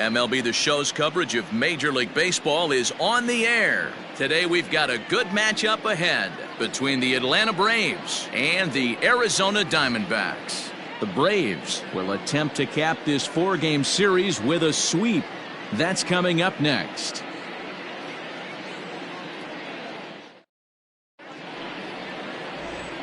MLB The Show's coverage of Major League Baseball is on the air. Today we've got a good matchup ahead between the Atlanta Braves and the Arizona Diamondbacks. The Braves will attempt to cap this four-game series with a sweep. That's coming up next.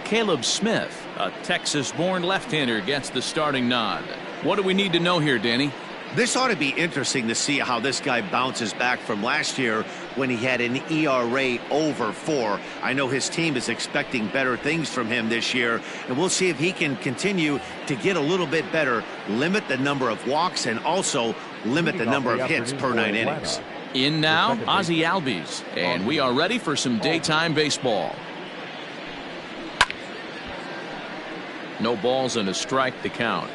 Caleb Smith, a Texas-born left-hander, gets the starting nod. What do we need to know here, Danny? This ought to be interesting to see how this guy bounces back from last year when he had an ERA over 4. I know his team is expecting better things from him this year, and we'll see if he can continue to get a little bit better, limit the number of walks, and also limit the number of hits per 9 innings. In now, Ozzie Albies, and we are ready for some daytime baseball. No balls and a strike to count.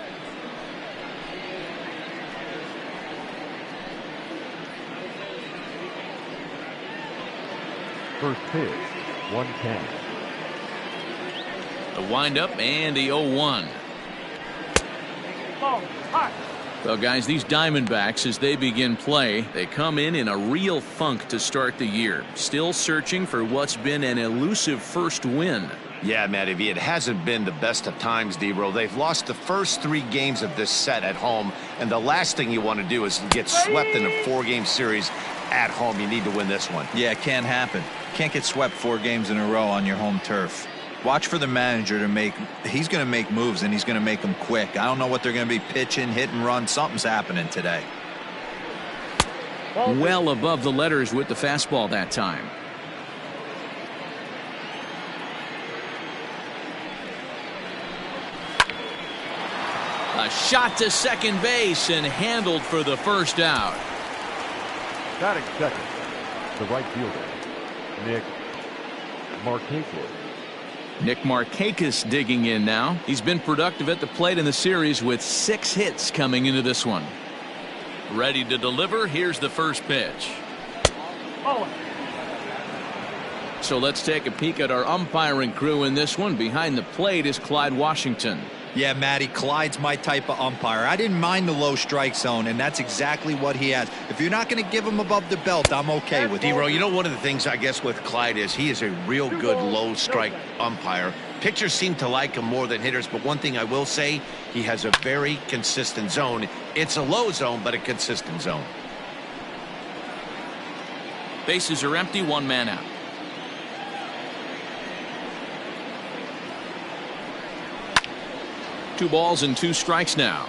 First pitch, 110. The windup and the 0-1. Well, guys, these Diamondbacks, as they begin play, they come in a real funk to start the year. Still searching for what's been an elusive first win. Yeah, Matty, it hasn't been the best of times, D-Bro. They've lost the first 3 games of this set at home, and the last thing you want to do is get swept in a 4-game series at home. You need to win this one. Yeah, it can't happen. Can't get swept 4 games in a row on your home turf. Watch for the manager to make. He's going to make moves, and he's going to make them quick. I don't know what they're going to be pitching, hit and run. Something's happening today. Well above the letters with the fastball that time. A shot to second base and handled for the first out. Batting second, the right fielder, Nick Markakis. Nick Markakis digging in now. He's been productive at the plate in the series with 6 hits coming into this one. Ready to deliver. Here's the first pitch. So let's take a peek at our umpiring crew in this one. Behind the plate is Clyde Washington. Yeah, Matty, Clyde's my type of umpire. I didn't mind the low strike zone, and that's exactly what he has. If you're not going to give him above the belt, I'm okay with it. D-Ro, you know, one of the things I guess with Clyde is he is a real good low strike umpire. Pitchers seem to like him more than hitters, but one thing I will say, he has a very consistent zone. It's a low zone, but a consistent zone. Bases are empty, 1 man out. Two balls and 2 strikes now.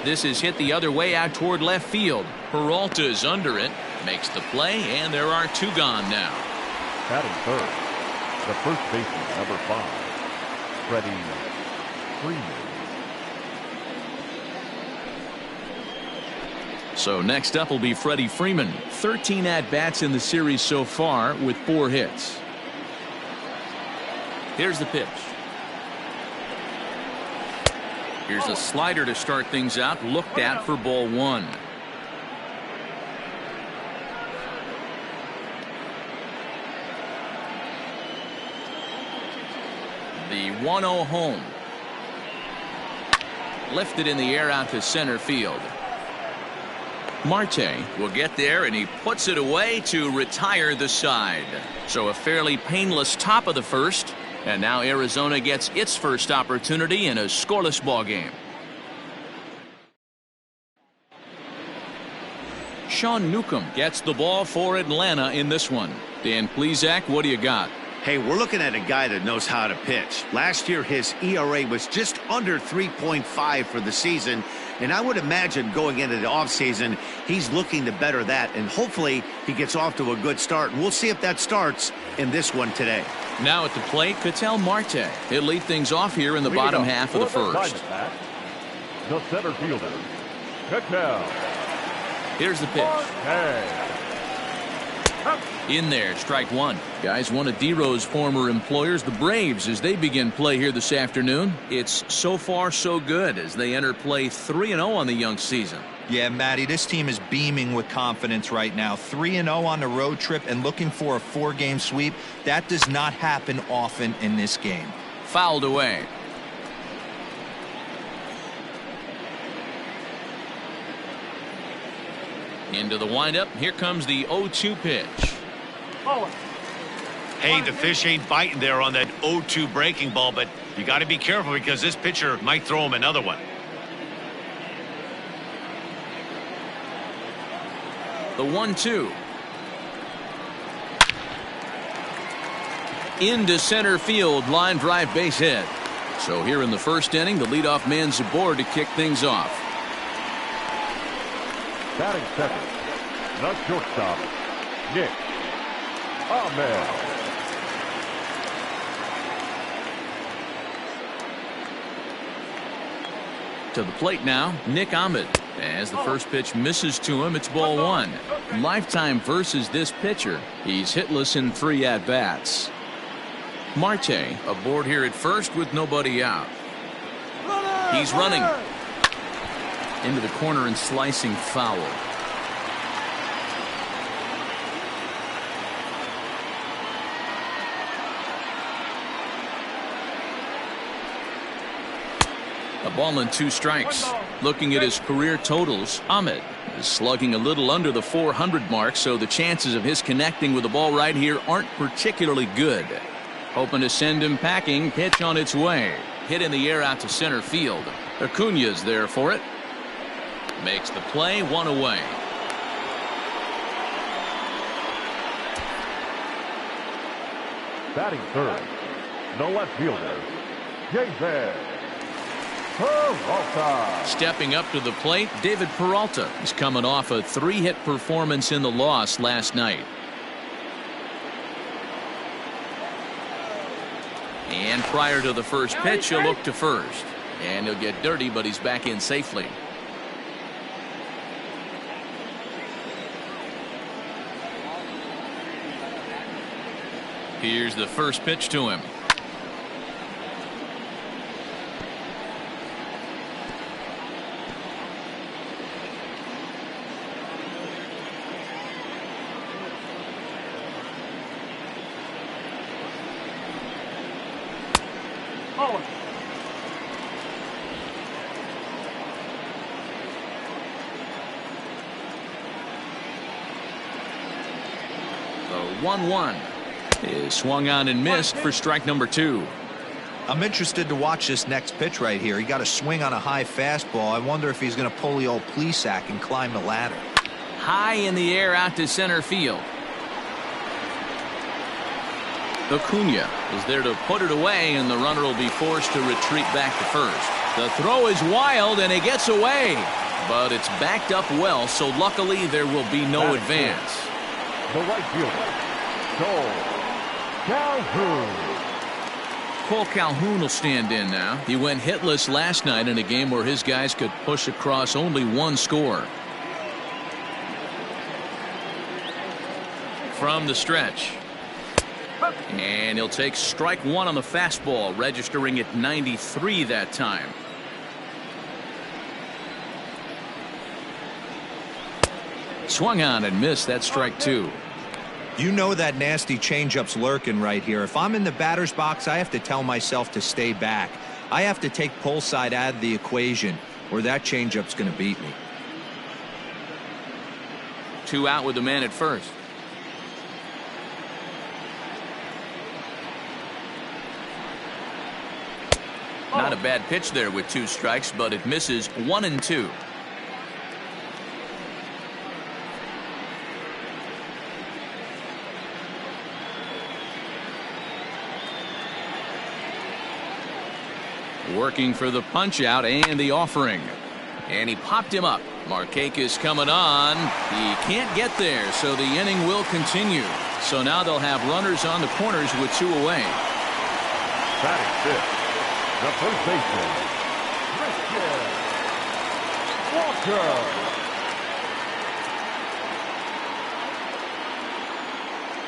This is hit the other way out toward left field. Peralta's under it, makes the play, and there are 2 gone now. Batting third, the first baseman, number 5, Freddie Freeman. So next up will be Freddie Freeman. 13 at-bats in the series so far with 4 hits. Here's the pitch. Here's a slider to start things out. Looked at for ball 1. The 1-0 home. Lifted in the air out to center field. Marte will get there, and he puts it away to retire the side. So a fairly painless top of the first, and now Arizona gets its first opportunity in a scoreless ball game. Sean Newcomb gets the ball for Atlanta in this one. Dan Plesac, what do you got? Hey, we're looking at a guy that knows how to pitch. Last year, his ERA was just under 3.5 for the season. And I would imagine going into the offseason, he's looking to better that. And hopefully he gets off to a good start. And we'll see if that starts in this one today. Now at the plate, Ketel Marte. He'll lead things off here in the bottom half of the first. The center fielder, Ketel. Here's the pitch. In there, strike one. Guys, one of D-Row's former employers, the Braves, as they begin play here this afternoon. It's so far so good as they enter play 3-0 on the young season. Yeah, Matty, this team is beaming with confidence right now. 3-0 on the road trip and looking for a 4-game sweep. That does not happen often in this game. Fouled away. Into the windup. Here comes the 0-2 pitch. Hey, the fish ain't biting there on that 0-2 breaking ball, but you got to be careful because this pitcher might throw him another one. The 1-2. Into center field, line drive, base hit. So here in the first inning, the leadoff man's aboard to kick things off. Batting second, the shortstop, Nick Ahmed. To the plate now, Nick Ahmed. As the first pitch misses to him, it's ball one. Lifetime versus this pitcher. He's hitless in 3 at-bats. Marte aboard here at first with nobody out. He's running. Into the corner and slicing foul. A ball and 2 strikes. Looking at his career totals, Ahmed is slugging a little under the 400 mark, so the chances of his connecting with the ball right here aren't particularly good. Hoping to send him packing. Pitch on its way. Hit in the air out to center field. Acuna's there for it. Makes the play, 1 away. Batting third, the left fielder, David Peralta. Stepping up to the plate, David Peralta is coming off a 3-hit performance in the loss last night. And prior to the first pitch, he'll look to first. And he'll get dirty, but he's back in safely. Here's the first pitch to him. The 1-1 is swung on and missed for strike number 2. I'm interested to watch this next pitch right here. He got a swing on a high fastball. I wonder if he's going to pull the old Plesac and climb the ladder. High in the air out to center field. Acuna is there to put it away, and the runner will be forced to retreat back to first. The throw is wild, and it gets away. But it's backed up well, so luckily there will be no advance. The right fielder, Cole Calhoun. Cole Calhoun will stand in now. He went hitless last night in a game where his guys could push across only 1 score. From the stretch. And he'll take strike 1 on the fastball, registering at 93 that time. Swung on and missed. That strike 2. You know that nasty changeup's lurking right here. If I'm in the batter's box, I have to tell myself to stay back. I have to take pull side out of the equation, or that changeup's going to beat me. 2 out with the man at first. Not a bad pitch there with 2 strikes, but it misses 1 and 2. Working for the punch out and the offering. And he popped him up. Markakis coming on. He can't get there, so the inning will continue. So now they'll have runners on the corners with 2 away. Batting fifth, the first baseman, Christian Walker.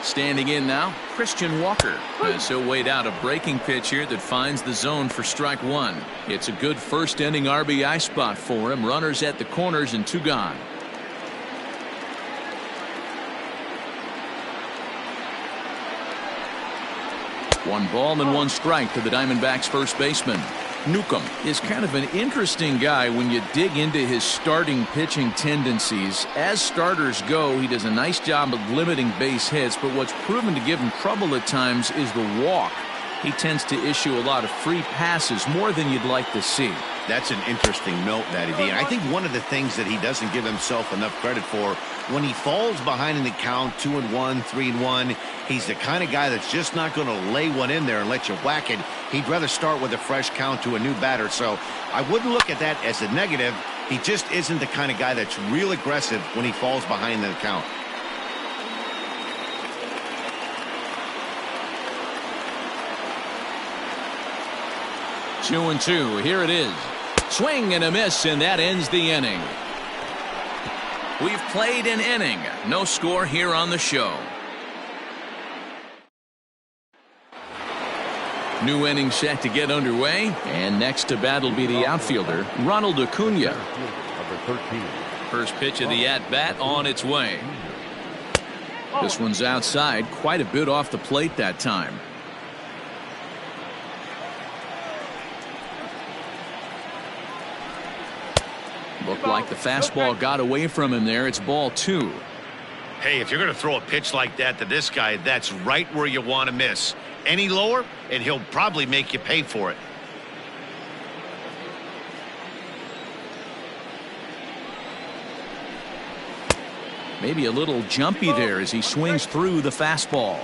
Standing in now, Christian Walker. As he'll wait out a breaking pitch here that finds the zone for strike one. It's a good first inning RBI spot for him. Runners at the corners and 2 gone. One ball and 1 strike to the Diamondbacks first baseman. Newcomb is kind of an interesting guy when you dig into his starting pitching tendencies. As starters go, he does a nice job of limiting base hits, but what's proven to give him trouble at times is the walk. He tends to issue a lot of free passes, more than you'd like to see. That's an interesting note, Matty D. And I think one of the things that he doesn't give himself enough credit for, when he falls behind in the count, 2-1, 3-1, he's the kind of guy that's just not going to lay one in there and let you whack it. He'd rather start with a fresh count to a new batter. So I wouldn't look at that as a negative. He just isn't the kind of guy that's real aggressive when he falls behind in the count. Two and 2. Here it is. Swing and a miss, and that ends the inning. We've played an inning. No score here on the show. New inning set to get underway, and next to bat will be the outfielder, Ronald Acuna. Number 13. First pitch of the at-bat on its way. This one's outside, quite a bit off the plate that time. Looked like the fastball got away from him there. It's ball 2. Hey, if you're going to throw a pitch like that to this guy, that's right where you want to miss. Any lower, and he'll probably make you pay for it. Maybe a little jumpy there as he swings through the fastball.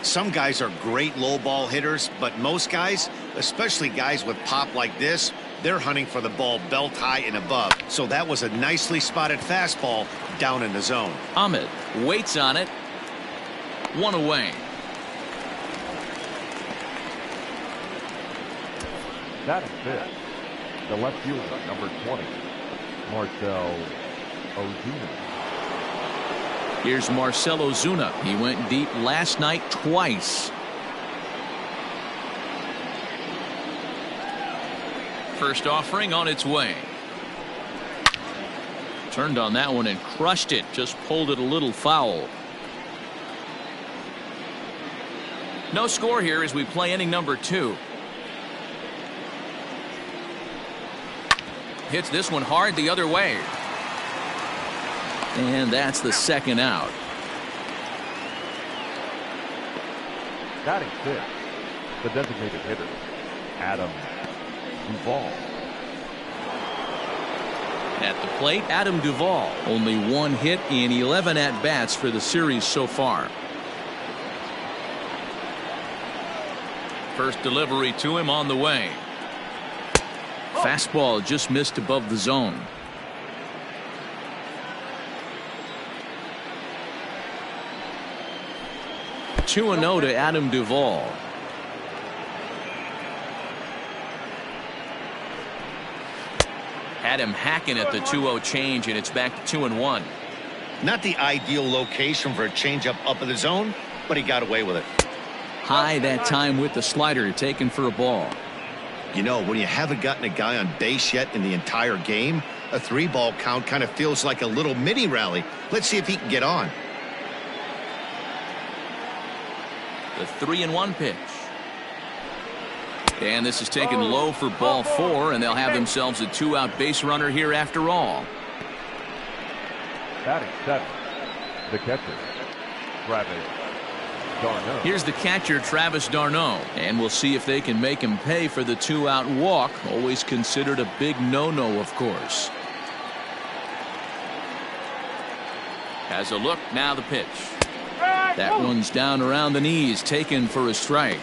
Some guys are great low ball hitters, but most guys, especially guys with pop like this, they're hunting for the ball belt high and above. So that was a nicely spotted fastball down in the zone. Ahmed waits on it. 1 away. That is fifth. The left fielder, number 20, Marcell Ozuna. Here's Marcell Ozuna. He went deep last night twice. First offering on its way. Turned on that one and crushed it. Just pulled it a little foul. No score here as we play inning number 2. Hits this one hard the other way. And that's the second out. Batting fifth, the designated hitter, Adam Duvall. At the plate, Adam Duvall. Only 1 hit in 11 at-bats for the series so far. First delivery to him on the way. Fastball just missed above the zone. Two and 0 to Adam Duvall. Had him hacking at the 2-0 change, and it's back to 2-1. Not the ideal location for a changeup up in the zone, but he got away with it. High that time with the slider, taken for a ball. You know, when you haven't gotten a guy on base yet in the entire game, a 3-ball count kind of feels like a little mini rally. Let's see if he can get on. The 3-1 pitch. And this is taken low for ball 4, and they'll have themselves a 2-out base runner here after all. Batting seventh, the catcher, Travis d'Arnaud. Here's the catcher, Travis d'Arnaud, and we'll see if they can make him pay for the 2-out walk. Always considered a big no-no, of course. Has a look, now the pitch. That one's down around the knees, taken for a strike.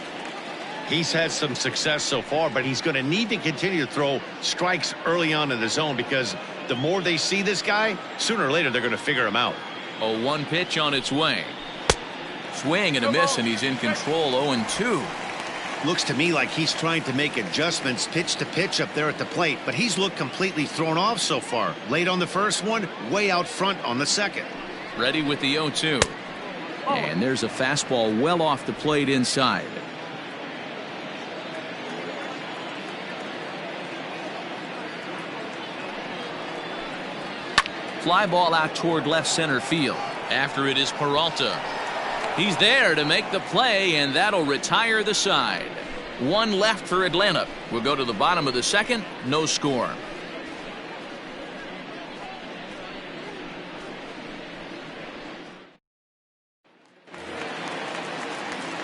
He's had some success so far, but he's going to need to continue to throw strikes early on in the zone, because the more they see this guy, sooner or later they're going to figure him out. 0-1 pitch on its way. Swing and a miss, and he's in control. 0-2. Looks to me like he's trying to make adjustments pitch to pitch up there at the plate, but he's looked completely thrown off so far. Late on the first one, way out front on the second. Ready with the 0-2. And there's a fastball well off the plate inside. Fly ball out toward left center field. After it is Peralta. He's there to make the play, and that'll retire the side. One left for Atlanta. We'll go to the bottom of the second. No score.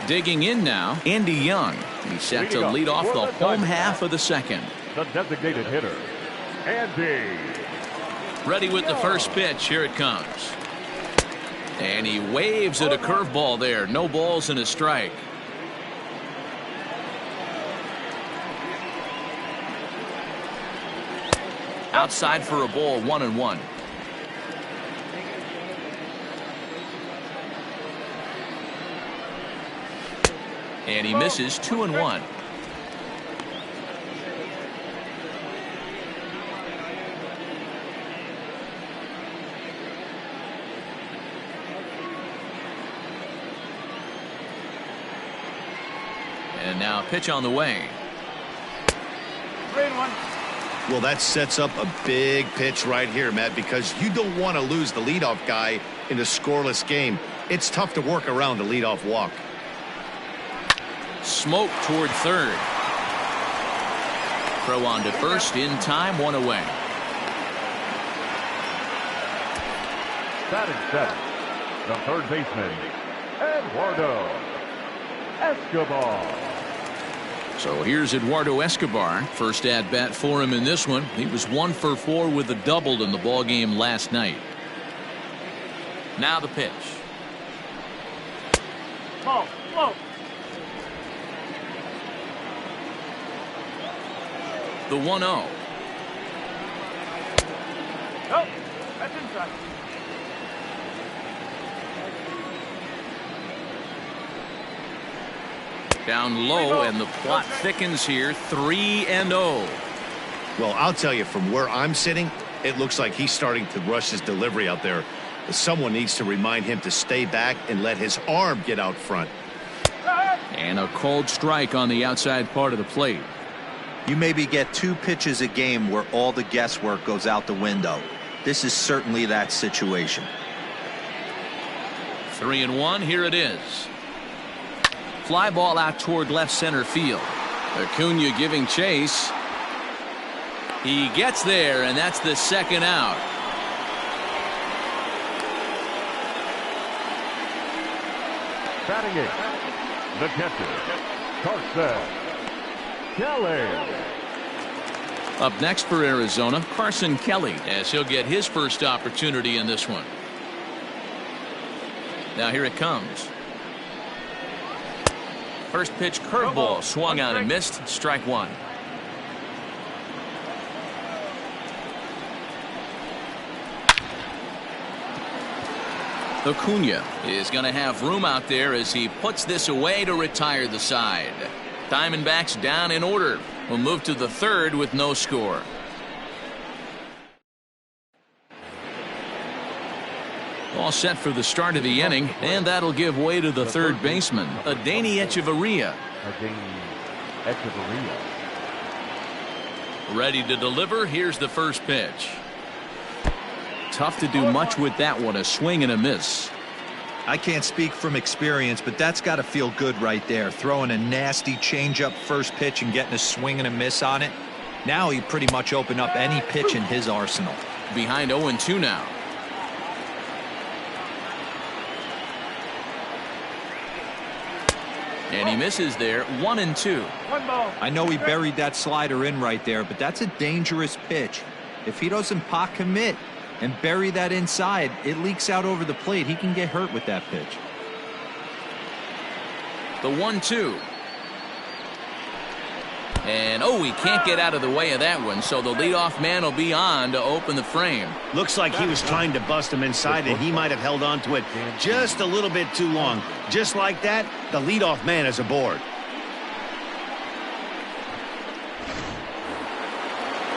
Digging in now, Andy Young. He's set to lead off the home half of the second. The designated hitter, Andy. Ready with the first pitch. Here it comes. And he waves at a curveball there. No balls and a strike. Outside for a ball, 1-1. And he misses, 2-1. And now pitch on the way. 3-1. Well, that sets up a big pitch right here, Matt, because you don't want to lose the leadoff guy in a scoreless game. It's tough to work around a leadoff walk. Smoke toward third. Throw on to first in time, one away. Batting seventh, the third baseman, Eduardo Escobar. So here's Eduardo Escobar. First at bat for him in this one. He was 1 for 4 with a double in the ball game last night. Now the pitch. Ball. The 1-0. Oh, that's inside. Down low, and the plot thickens here. 3-0. Well, I'll tell you, from where I'm sitting, it looks like he's starting to rush his delivery out there. Someone needs to remind him to stay back and let his arm get out front. And a cold strike on the outside part of the plate. You maybe get 2 pitches a game where all the guesswork goes out the window. This is certainly that situation. 3-1. Here it is. Fly ball out toward left center field. Acuna giving chase. He gets there, and that's the second out. Batting eighth, the catcher, Carson Kelly. Up next for Arizona, Carson Kelly, as he'll get his first opportunity in this one. Now here it comes. First pitch curveball swung on and missed. Strike one. Acuna is going to have room out there as he puts this away to retire the side. Diamondbacks down in order. We'll move to the third with no score. All set for the start of the inning, and that'll give way to the third baseman, Adeiny Echeverria. Ready to deliver. Here's the first pitch. Tough to do much with that one. A swing and a miss. I can't speak from experience, but that's got to feel good right there. Throwing a nasty changeup first pitch and getting a swing and a miss on it. Now he pretty much opened up any pitch in his arsenal. Behind 0-2 now. And he misses there. 1-2. I know he buried that slider in right there, but that's a dangerous pitch. If he doesn't pot commit and bury that inside, it leaks out over the plate. He can get hurt with that pitch. The 1-2. And he can't get out of the way of that one, so the leadoff man will be on to open the frame. Looks like he was trying to bust him inside, and he might have held on to it just a little bit too long. Just like that, the leadoff man is aboard.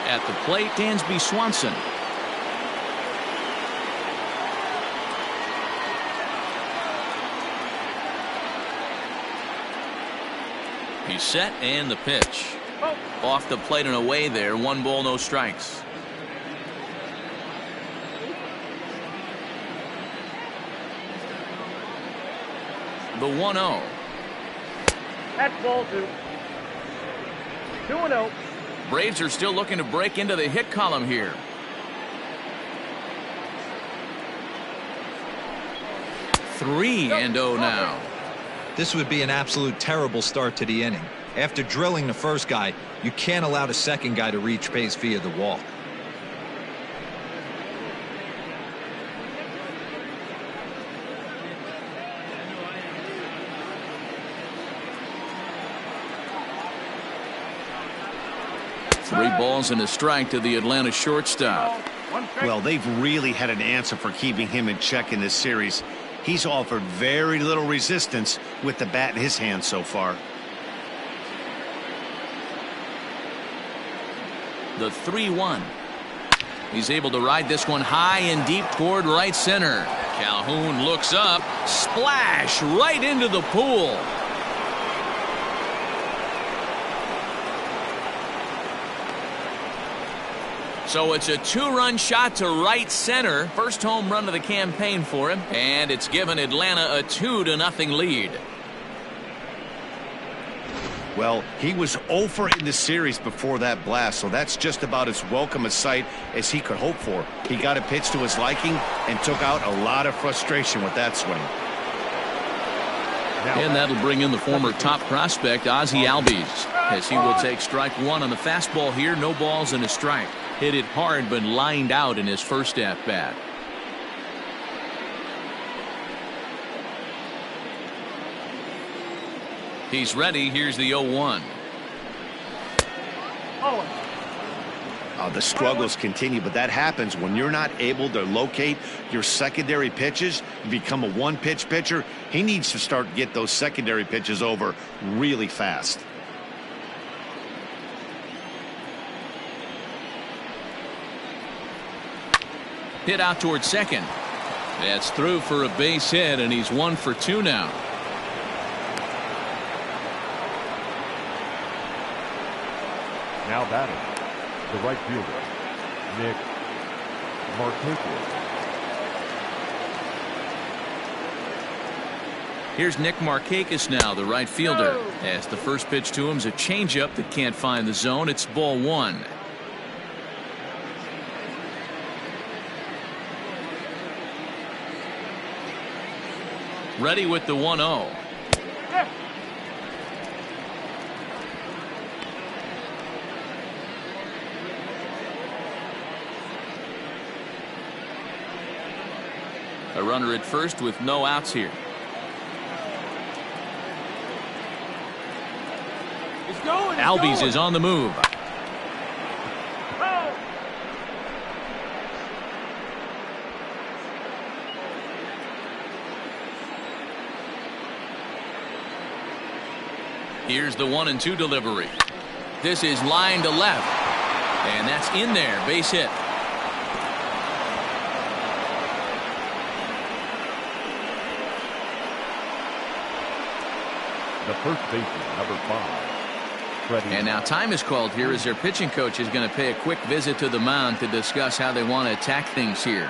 At the plate, Dansby Swanson. He's set and the pitch. Off the plate and away there. 1 ball, no strikes. The 1-0. That's ball 2. 2-0. Braves are still looking to break into the hit column here. 3-0 now. This would be an absolute terrible start to the inning. After drilling the first guy, you can't allow the second guy to reach base via the walk. Three balls and a strike to the Atlanta shortstop. Well, they've really had an answer for keeping him in check in this series. He's offered very little resistance with the bat in his hand so far. The 3-1. He's able to ride this one high and deep toward right center. Calhoun looks up. Splash right into the pool. So it's a 2-run shot to right center. First home run of the campaign for him. And it's given Atlanta a 2-0 lead. Well, he was 0 for in the series before that blast, so that's just about as welcome a sight as he could hope for. He got a pitch to his liking and took out a lot of frustration with that swing. And that'll bring in the former top prospect, Ozzie Albies, as he will take strike 1 on the fastball here. No balls and a strike. Hit it hard, but lined out in his first at-bat. He's ready. Here's the 0-1. The struggles continue, but that happens when you're not able to locate your secondary pitches. You become a one-pitch pitcher. He needs to start to get those secondary pitches over really fast. Hit out towards second. That's through for a base hit, and he's 1 for 2 now. Now batting, the right fielder, Nick Markakis. Here's Nick Markakis now, the right fielder. As the first pitch to him is a changeup that can't find the zone. It's ball 1. Ready with the 1-0. A runner at first with no outs here. Albies is on the move. Here's the 1-2 delivery. This is line to left. And that's in there. Base hit. The first baseman, number 5. Freddie. And now time is called here as their pitching coach is going to pay a quick visit to the mound to discuss how they want to attack things here.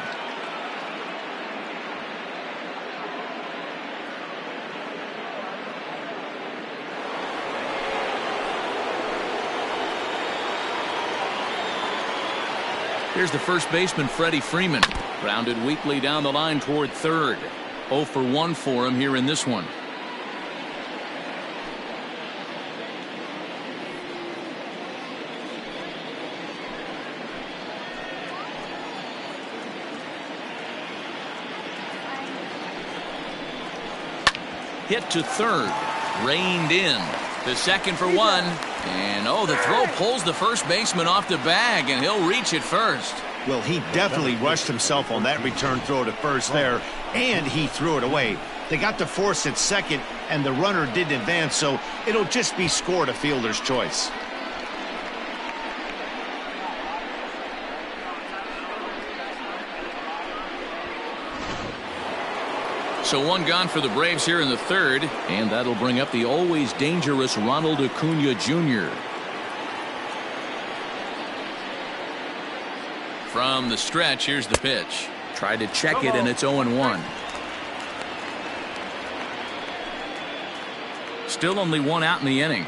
Here's the first baseman, Freddie Freeman. Grounded weakly down the line toward third. 0 for 1 for him here in this one. Hit to third. Reined in. To second for 1. And the throw pulls the first baseman off the bag, and he'll reach it first. Well, he definitely rushed himself on that return throw to first there, and he threw it away. They got to force at second, and the runner didn't advance, so it'll just be scored a fielder's choice. So one gone for the Braves here in the third, and that'll bring up the always dangerous Ronald Acuna Jr. From the stretch, here's the pitch. Tried to check it, and it's 0-1. Still only one out in the inning.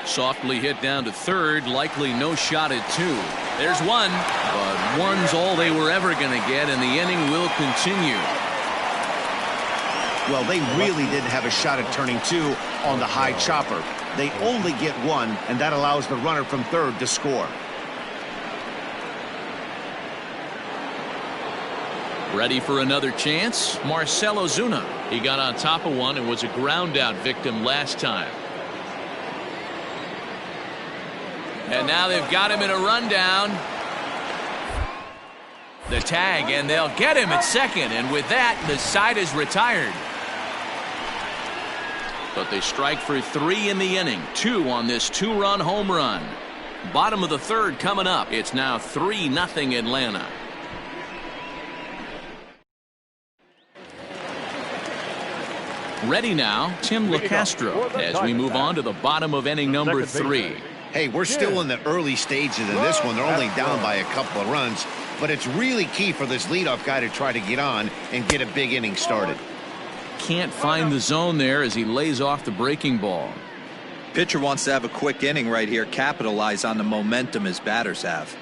Softly hit down to third, likely no shot at two. There's one, but one's all they were ever going to get, and the inning will continue. Well, they really didn't have a shot at turning two on the high chopper. They only get one, and that allows the runner from third to score. Ready for another chance? Marcell Ozuna. He got on top of one and was a ground out victim last time. And now they've got him in a rundown. The tag, and they'll get him at second, and with that, the side is retired. But they strike for 3 in the inning, 2 on this 2-run home run. Bottom of the third coming up. It's now 3-0 Atlanta. Ready now, Tim LaCastro, as we move on to the bottom of inning number 3. Hey, we're still in the early stages of this one. They're only down by a couple of runs, but it's really key for this leadoff guy to try to get on and get a big inning started. Can't find the zone there as he lays off the breaking ball. Pitcher wants to have a quick inning right here, capitalize on the momentum his batters have.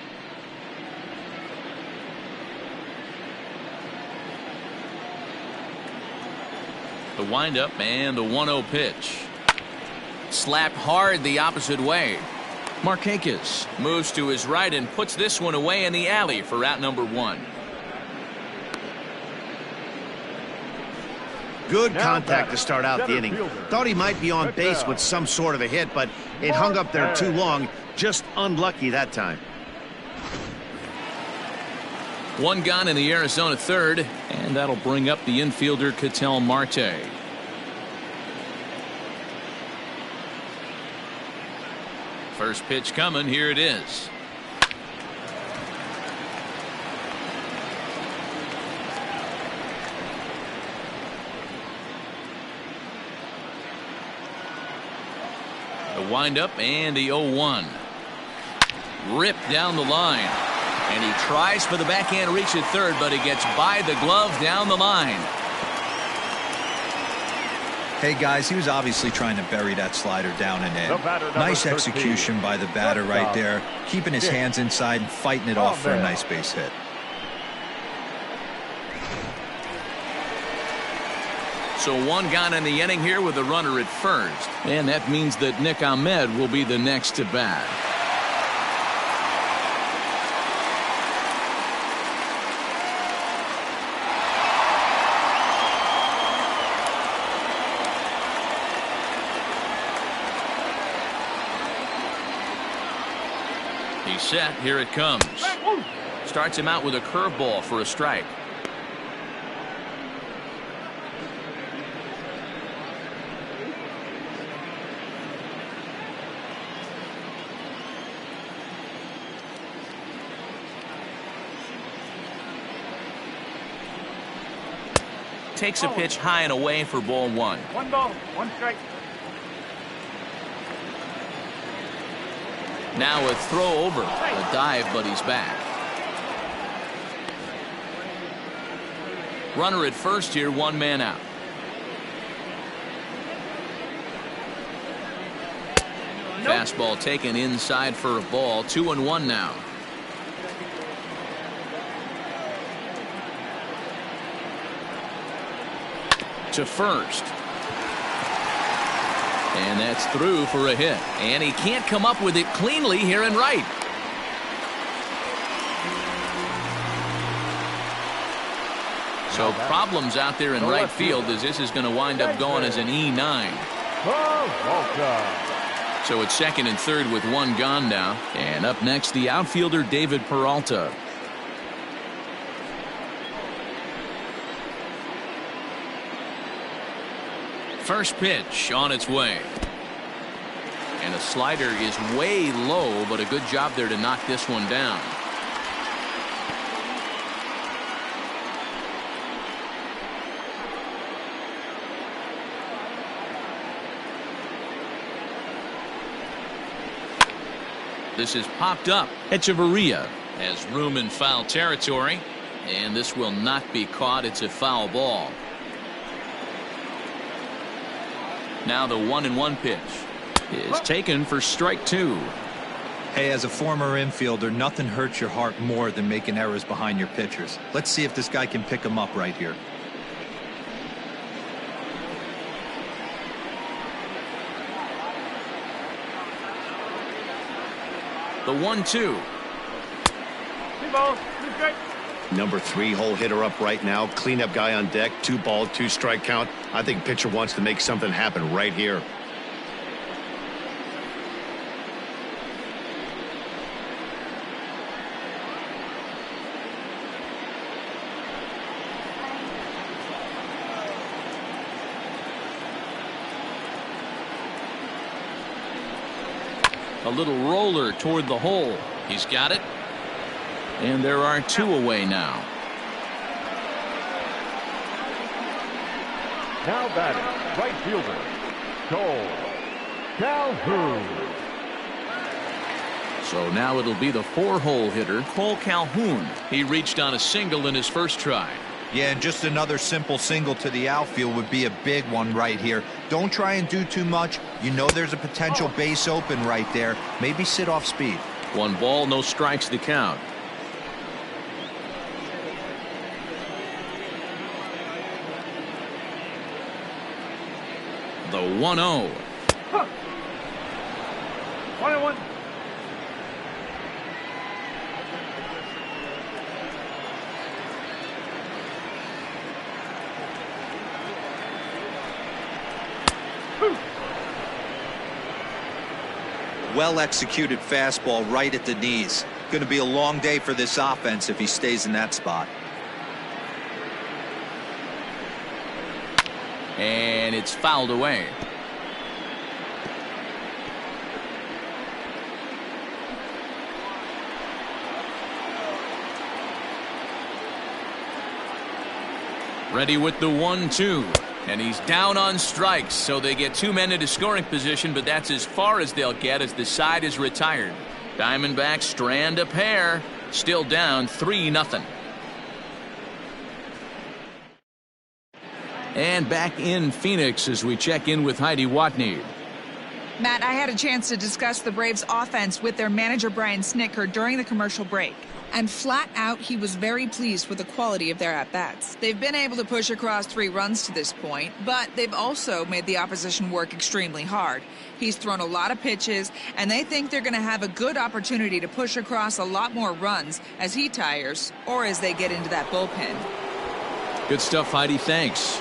The windup and the 1-0 pitch. Slapped hard the opposite way. Markakis moves to his right and puts this one away in the alley for out number 1. Good contact to start out the inning. Thought he might be on base with some sort of a hit, but it hung up there too long. Just unlucky that time. One gone in the Arizona third, and that'll bring up the infielder Ketel Marte. First pitch coming. Here it is. The windup and the 0-1. Ripped down the line. And he tries for the backhand reach at third, but he gets by the glove down the line. Hey guys, he was obviously trying to bury that slider down and in. Nice execution by the batter right there, keeping his hands inside and fighting it off for a nice base hit. So one gone in the inning here with a runner at first, and that means that Nick Ahmed will be the next to bat. He's set. Here it comes. Starts him out with a curveball for a strike. Takes a pitch high and away for ball 1. 1 ball, 1 strike. Now a throw over. A dive, but he's back. Runner at first here, 1 man out. Fastball taken inside for a ball. 2-1 now. To first. And that's through for a hit. And he can't come up with it cleanly here in right. So problems out there in right field as this is going to wind up going as an E9. So it's second and third with 1 gone now. And up next, the outfielder David Peralta. First pitch on its way. And a slider is way low, but a good job there to knock this one down. This is popped up. Echeverria has room in foul territory, and this will not be caught. It's a foul ball. Now the 1-1 pitch is taken for strike 2. Hey, as a former infielder, nothing hurts your heart more than making errors behind your pitchers. Let's see if this guy can pick them up right here. The 1-2. 2 balls, 2 strikes. Number 3 hole hitter up right now. Cleanup guy on deck. 2 ball, 2 strike count. I think pitcher wants to make something happen right here. A little roller toward the hole. He's got it. And there are 2 away now. Now batting, right fielder, Cole Calhoun. So now it'll be the 4-hole hitter, Cole Calhoun. He reached on a single in his first try. Yeah, and just another simple single to the outfield would be a big one right here. Don't try and do too much. You know there's a potential base open right there. Maybe sit off speed. 1 ball, no strikes to count. The 1-0. 1-1. Well executed fastball right at the knees. Going to be a long day for this offense if he stays in that spot. And it's fouled away. Ready with the 1-2. And he's down on strikes, so they get 2 men into scoring position, but that's as far as they'll get as the side is retired. Diamondbacks strand a pair, still down 3-0. And back in Phoenix as we check in with Heidi Watney. Matt, I had a chance to discuss the Braves offense with their manager Brian Snitker during the commercial break. And flat out, he was very pleased with the quality of their at-bats. They've been able to push across 3 runs to this point, but they've also made the opposition work extremely hard. He's thrown a lot of pitches, and they think they're going to have a good opportunity to push across a lot more runs as he tires or as they get into that bullpen. Good stuff, Heidi. Thanks.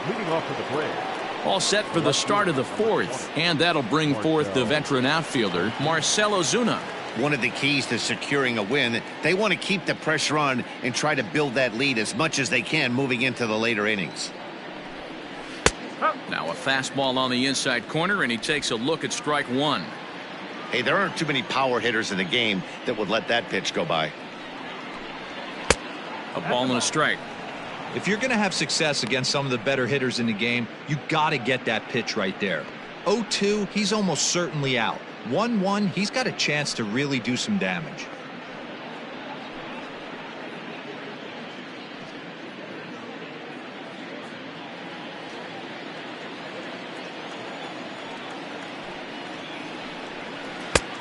Leading off for the Braves. All set for the start of the 4th, and that'll bring forth the veteran outfielder, Marcell Ozuna. One of the keys to securing a win, they want to keep the pressure on and try to build that lead as much as they can moving into the later innings. Now a fastball on the inside corner, and he takes a look at strike 1. Hey, there aren't too many power hitters in the game that would let that pitch go by. A ball and a strike. If you're going to have success against some of the better hitters in the game, you got to get that pitch right there. 0-2, he's almost certainly out. 1-1, he's got a chance to really do some damage.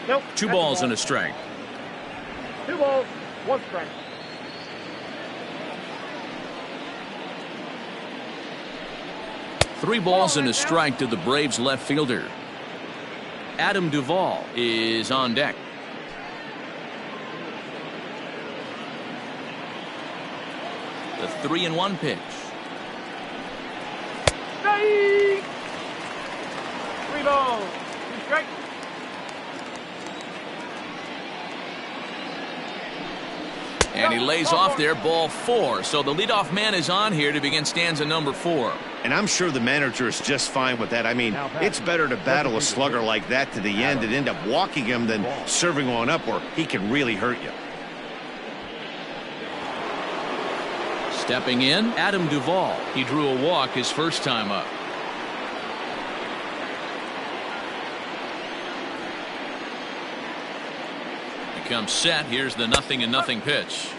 Nope. 2 that's balls a and a strike. 2 balls, 1 strike. Three balls and a strike to the Braves left fielder. Adam Duvall is on deck. The 3-1 pitch. Strike! 3 balls, 2 strikes. And he lays off there, ball 4. So the leadoff man is on here to begin stanza number 4. And I'm sure the manager is just fine with that. I mean, it's better to battle a slugger like that to the end and end up walking him than serving one up where he can really hurt you. Stepping in, Adam Duvall. He drew a walk his first time up. Becomes set. Here's the 0-0 pitch.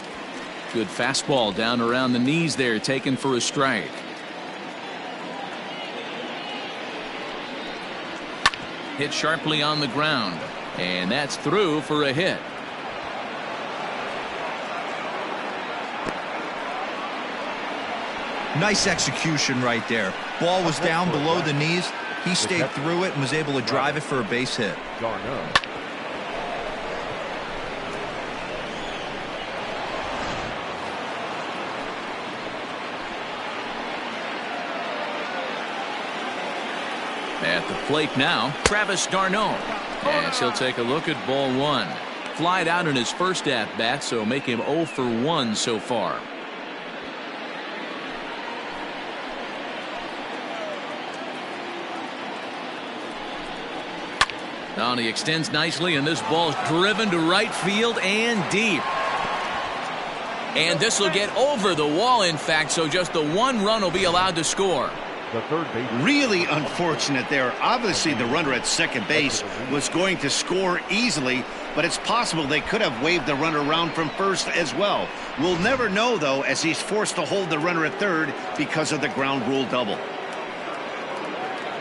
Good fastball down around the knees there, taken for a strike. Hit sharply on the ground, and that's through for a hit. Nice execution right there. Ball was down below the knees. He stayed through it and was able to drive it for a base hit. At the plate now, Travis d'Arnaud, as he'll take a look at ball one. Flied out in his first at-bat, so make him 0 for 1 so far. Now he extends nicely, and this ball's driven to right field and deep. And this will get over the wall, in fact, so just the one run will be allowed to score. Really unfortunate there. Obviously, the runner at second base was going to score easily, but it's possible they could have waved the runner around from first as well. We'll never know, though, as he's forced to hold the runner at third because of the ground rule double.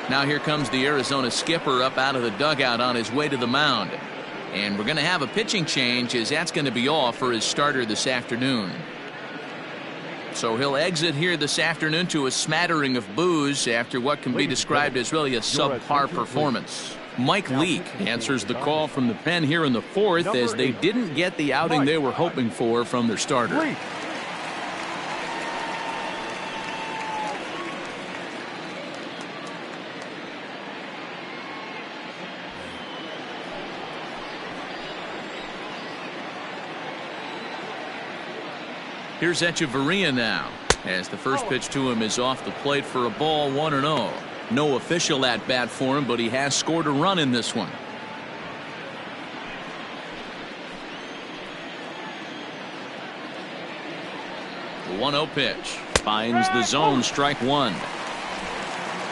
Now here comes the Arizona skipper up out of the dugout on his way to the mound. And we're going to have a pitching change, as that's going to be all for his starter this afternoon. So he'll exit here this afternoon to a smattering of boos after what can be described as really a subpar performance. Mike Leake answers the call from the pen here in the fourth, as they didn't get the outing they were hoping for from their starter. Here's Echeverria now, as the first pitch to him is off the plate for a ball, 1-0. No official at bat for him, but he has scored a run in this one. The 1-0 pitch finds the zone, strike one.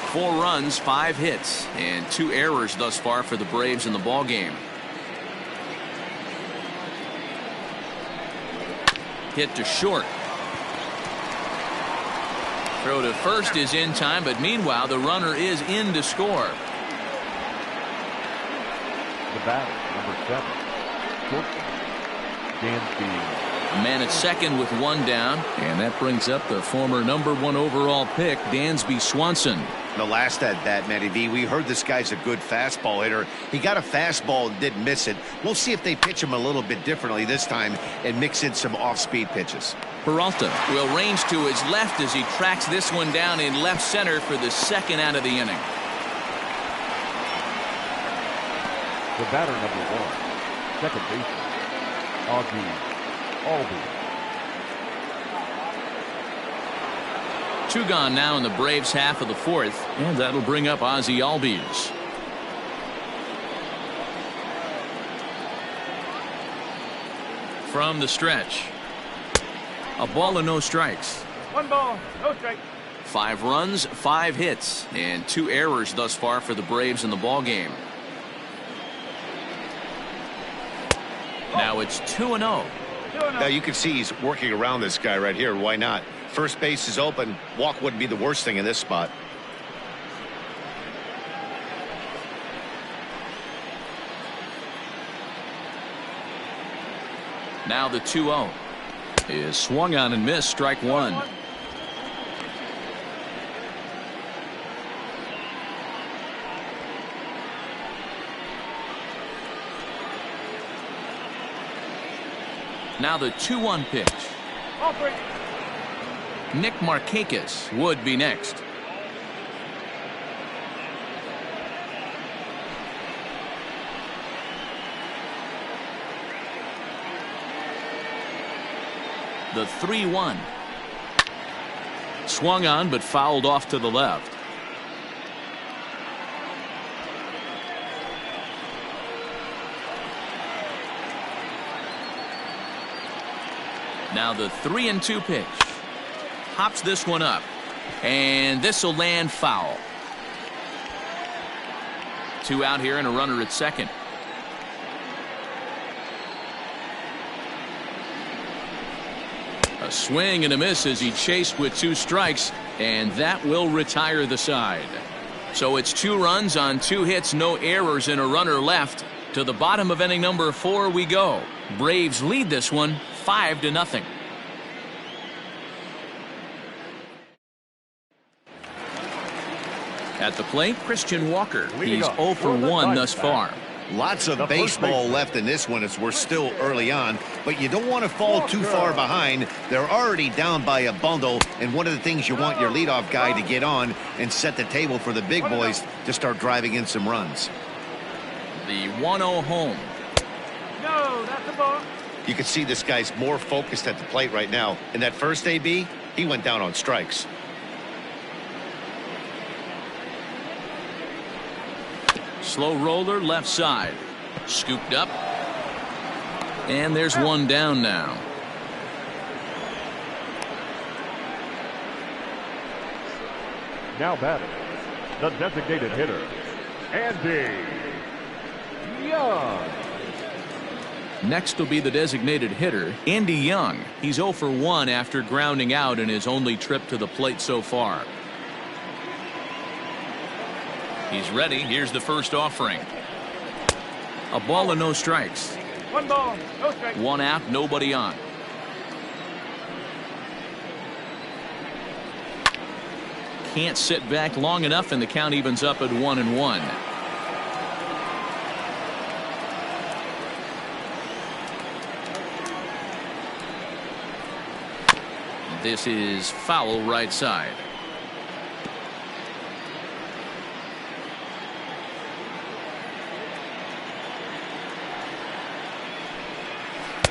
4 runs, 5 hits, and 2 errors thus far for the Braves in the ball game. Hit to short. Throw to first is in time, but meanwhile the runner is in to score. The batter, number 7, Dansby. A man at second with 1 down, and that brings up the former #1 overall pick, Dansby Swanson. The last at bat, Matty V, we heard this guy's a good fastball hitter. He got a fastball and didn't miss it. We'll see if they pitch him a little bit differently this time and mix in some off-speed pitches. Peralta will range to his left as he tracks this one down in left center for the second out of the inning. The batter, number 1, second baseman, Ozzie Albies. 2 gone now in the Braves half of the fourth, and that'll bring up Ozzie Albies. From the stretch, a ball and no strikes. 1 ball, no strike. 5 runs, 5 hits, and 2 errors thus far for the Braves in the ball game. Now it's 2-0. Now you can see he's working around this guy right here. Why not? First base is open. Walk wouldn't be the worst thing in this spot. Now the 2-0 is swung on and missed, strike one. Now the 2-1 pitch. Nick Markakis would be next. The 3-1. swung on but fouled off to the left. Now the 3-2 pitch. Hops this one up. And this will land foul. 2 out here and a runner at second. A swing and a miss as he chased with 2 strikes, and that will retire the side. So it's 2 runs on 2 hits, no errors, and a runner left. To the bottom of inning number 4 we go. Braves lead this one 5-0. At the plate, Christian Walker. He's 0 for 1 thus far. Lots of baseball left in this one as we're still early on, but you don't want to fall too far behind. They're already down by a bundle, and one of the things you want your leadoff guy to get on and set the table for the big boys to start driving in some runs. The 1-0 home. No, that's a ball. You can see this guy's more focused at the plate right now. In that first AB, he went down on strikes. Slow roller left side. Scooped up. And there's 1 down now. Now batting, the designated hitter, Andy Young. Next will be the designated hitter, Andy Young. He's 0 for 1 after grounding out in his only trip to the plate so far. He's ready. Here's the first offering. A ball and no strikes. 1 ball, no strike. 1 out, nobody on. Can't sit back long enough, and the count evens up at 1-1. This is foul right side.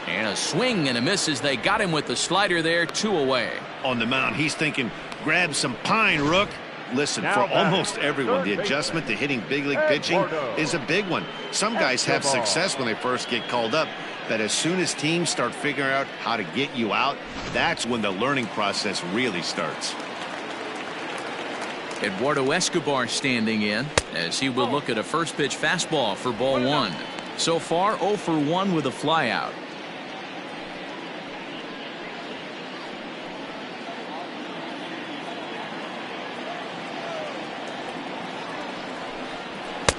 And a swing and a miss as they got him with the slider there. 2 away. On the mound, he's thinking, grab some pine, Rook. Listen, for almost everyone, the adjustment to hitting big league pitching is a big one. Some guys have success when they first get called up, but as soon as teams start figuring out how to get you out, that's when the learning process really starts. Eduardo Escobar standing in as he will look at a first pitch fastball for ball 1. So far 0 for 1 with a flyout.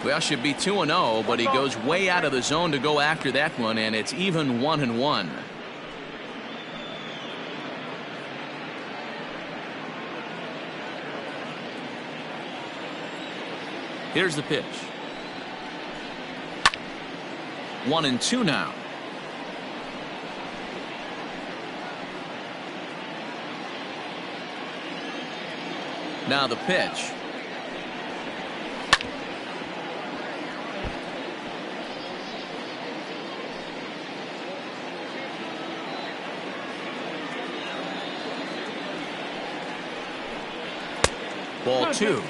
Well, should be 2-0, but he goes way out of the zone to go after that one, and it's even 1-1. Here's the pitch. 1-2 now. Now the pitch. Ball 2.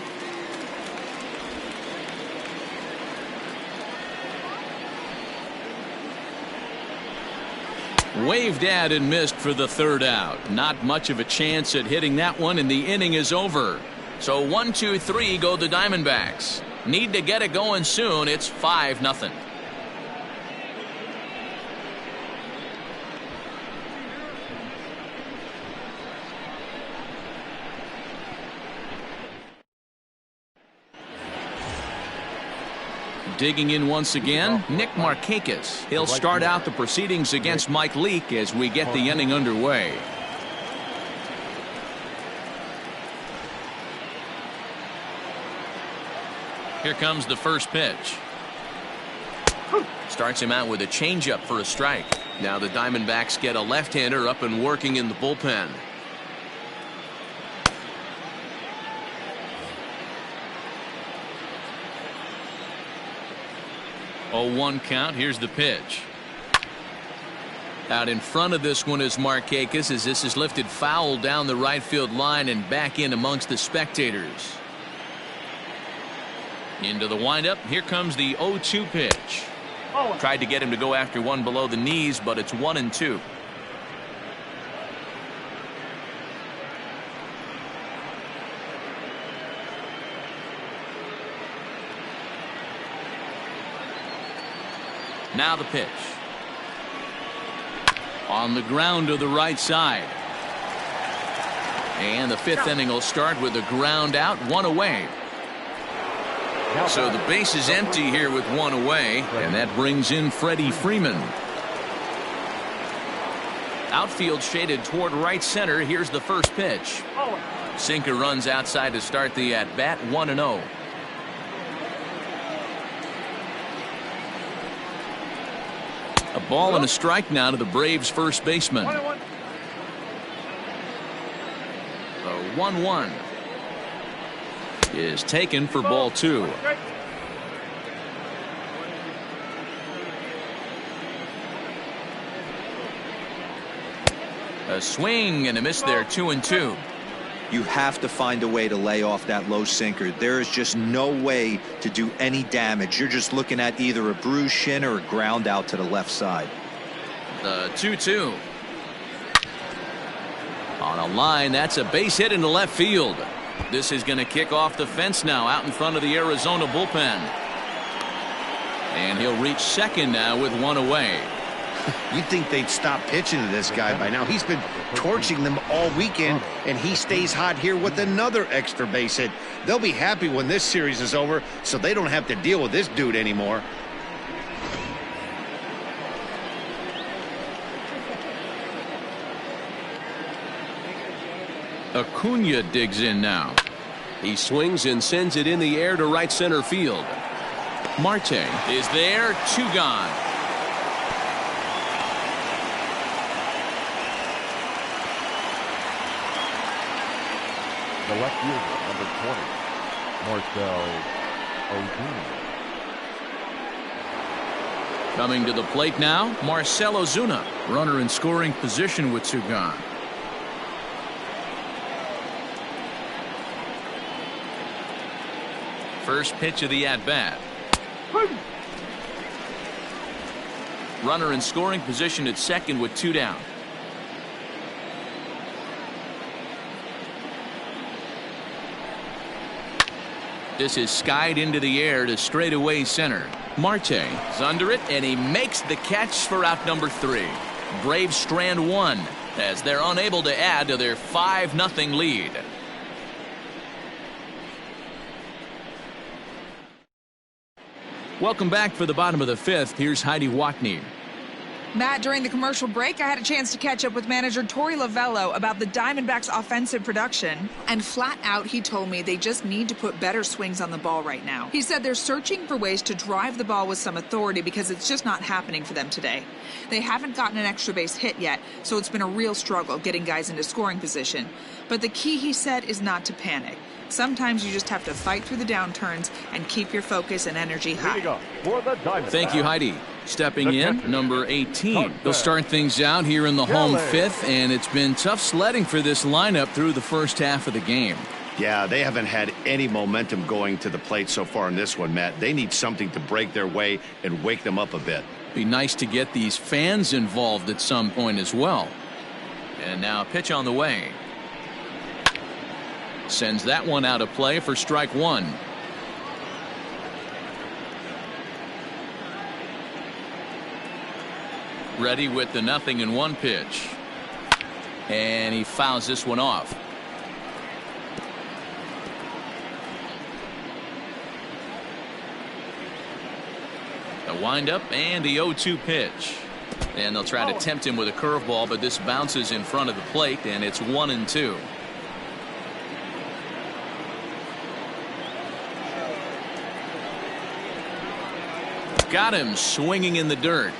Waved at and missed for the 3rd out. Not much of a chance at hitting that one, and the inning is over. So 1, 2, 3 go the Diamondbacks. Need to get it going soon. It's 5-0. Digging in once again, Nick Markakis. He'll start out the proceedings against Mike Leake as we get the inning underway. Here comes the first pitch. Starts him out with a changeup for a strike. Now the Diamondbacks get a left-hander up and working in the bullpen. 0-1 count. Here's the pitch. Out in front of this one is Markakis as this is lifted foul down the right field line and back in amongst the spectators. Into the windup. Here comes the 0-2 pitch. Tried to get him to go after one below the knees, but it's 1-2. Now the pitch. On the ground to the right side. And the fifth inning will start with a ground out, one away. So the base is empty here with one away, and that brings in Freddie Freeman. Outfield shaded toward right center. Here's the first pitch. Sinker runs outside to start the at-bat, 1-0. A ball and a strike now to the Braves first baseman. The 1-1 is taken for ball 2. A swing and a miss there, 2-2. You have to find a way to lay off that low sinker. There is just no way to do any damage. You're just looking at either a bruised shin or a ground out to the left side. The 2-2. On a line, that's a base hit into left field. This is going to kick off the fence now out in front of the Arizona bullpen. And he'll reach second now with one away. You'd think they'd stop pitching to this guy by now. He's been torching them all weekend, and he stays hot here with another extra base hit. They'll be happy when this series is over, so they don't have to deal with this dude anymore. Acuna digs in now. He swings and sends it in the air to right center field. Marte is there, 2 gone. The left fielder, number 20, Marcell Ozuna. Coming to the plate now, Marcell Ozuna. Runner in scoring position with 2 gone. First pitch of the at-bat. Runner in scoring position at second with 2 down. This is skied into the air to straightaway center. Marte is under it, and he makes the catch for out number 3. Braves strand 1 as they're unable to add to their 5-0 lead. Welcome back for the bottom of the 5th. Here's Heidi Watney. Matt, during the commercial break, I had a chance to catch up with manager Torey Lovello about the Diamondbacks' offensive production. And flat out, he told me they just need to put better swings on the ball right now. He said they're searching for ways to drive the ball with some authority because it's just not happening for them today. They haven't gotten an extra base hit yet, so it's been a real struggle getting guys into scoring position. But the key, he said, is not to panic. Sometimes you just have to fight through the downturns and keep your focus and energy high. Thank you, Heidi. Stepping in, number 18. They'll start things out here in the home 5th, and it's been tough sledding for this lineup through the first half of the game. Yeah, they haven't had any momentum going to the plate so far in this one, Matt. They need something to break their way and wake them up a bit. Be nice to get these fans involved at some point as well. And now a pitch on the way. Sends that one out of play for strike 1. Ready with the 0-1 pitch. And he fouls this one off. The windup and the 0-2 pitch. And they'll try to tempt him with a curveball, but this bounces in front of the plate, and it's 1-2. Got him swinging in the dirt.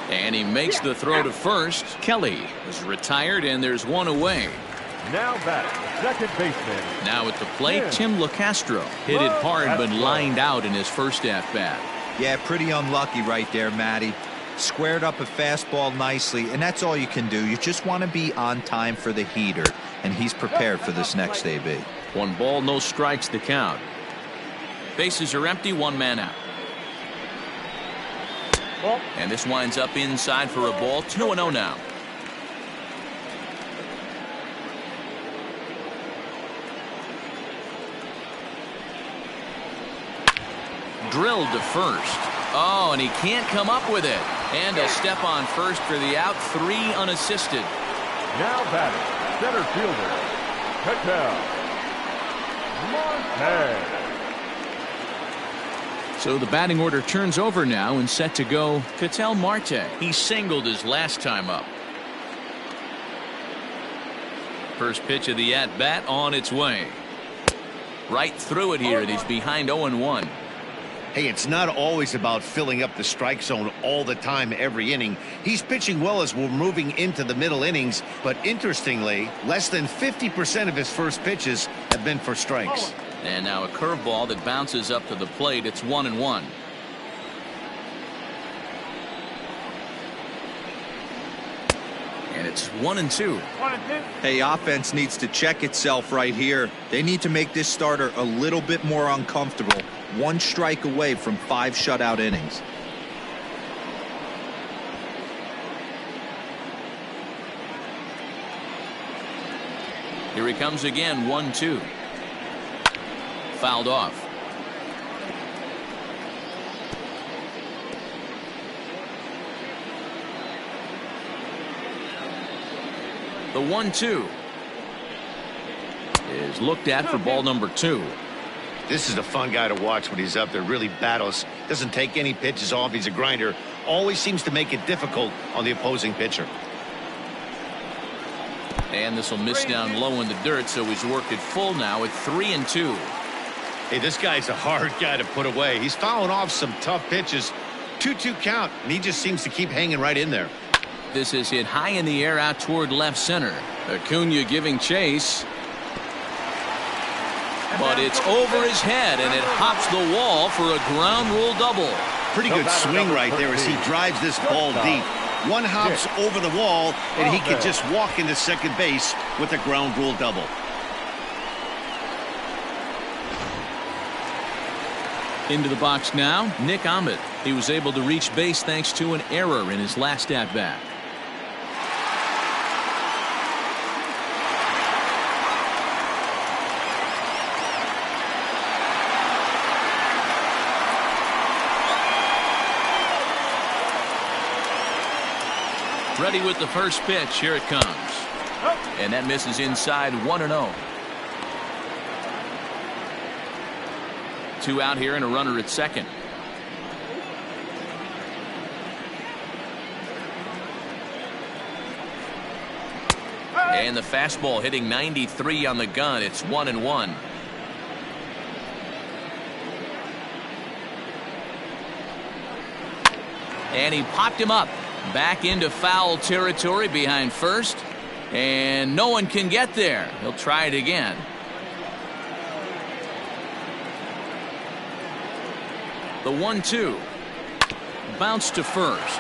And he makes the throw to first. Kelly is retired, and there's one away. Now batting, second baseman. Now at the plate, Tim LeCastro. Hit it hard, but lined out in his first at-bat. Yeah, pretty unlucky right there, Matty. Squared up a fastball nicely, and that's all you can do. You just want to be on time for the heater, and he's prepared for this next AB. 1 ball, no strikes to count. Bases are empty, 1 man out. And this winds up inside for a ball. 2-0 now. Drilled to first. Oh, and he can't come up with it. And a step on first for the out. 3 unassisted. Now batting, center fielder, Ketel Marte. So the batting order turns over now and set to go Ketel Marte. He singled his last time up. First pitch of the at-bat on its way. Right through it here, and he's behind 0-1. Hey, it's not always about filling up the strike zone all the time every inning. He's pitching well as we're moving into the middle innings, but interestingly, less than 50% of his first pitches have been for strikes. And now a curveball that bounces up to the plate. It's 1-1. And it's 1-2. Hey, offense needs to check itself right here. They need to make this starter a little bit more uncomfortable. 1 strike away from 5 shutout innings. Here he comes again. 1-2. Fouled off. The 1-2 is looked at for ball number 2. This is a fun guy to watch when he's up there. Really battles. Doesn't take any pitches off. He's a grinder. Always seems to make it difficult on the opposing pitcher. And this will miss down low in the dirt, so he's worked it full now at 3-2. Hey, this guy's a hard guy to put away. He's fouling off some tough pitches. 2-2 count, and he just seems to keep hanging right in there. This is hit high in the air out toward left center. Acuna giving chase. But it's over his head, and it hops the wall for a ground rule double. Pretty good swing right there as he drives this ball deep. 1 hops over the wall, and he can just walk into second base with a ground rule double. Into the box now, Nick Ahmed. He was able to reach base thanks to an error in his last at-bat. Ready with the first pitch. Here it comes. And that misses inside. 1-0. 2 out here and a runner at second. And the fastball hitting 93 on the gun. It's 1-1. And he popped him up. Back into foul territory behind first. And no one can get there. He'll try it again. The 1-2. Bounce to first.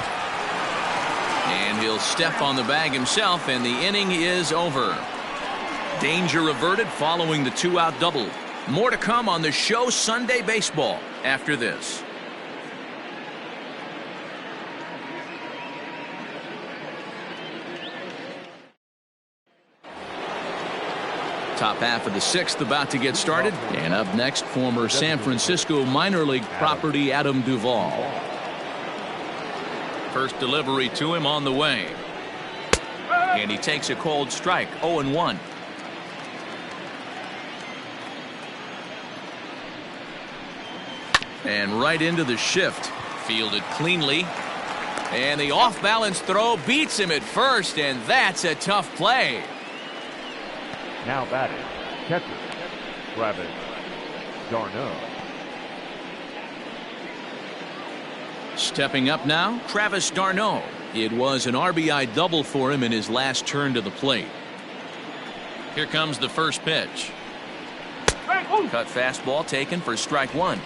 And he'll step on the bag himself, and the inning is over. Danger averted following the 2-out double. More to come on the show Sunday Baseball after this. Top half of the 6th about to get started. And up next, former San Francisco minor league property Adam Duvall. First delivery to him on the way. And he takes a cold strike. 0-1. And right into the shift. Fielded cleanly. And the off-balance throw beats him at first, and that's a tough play. Now batting, catcher, Travis d'Arnaud. Stepping up now, Travis d'Arnaud. It was an RBI double for him in his last turn to the plate. Here comes the first pitch. Cut fastball taken for strike 1.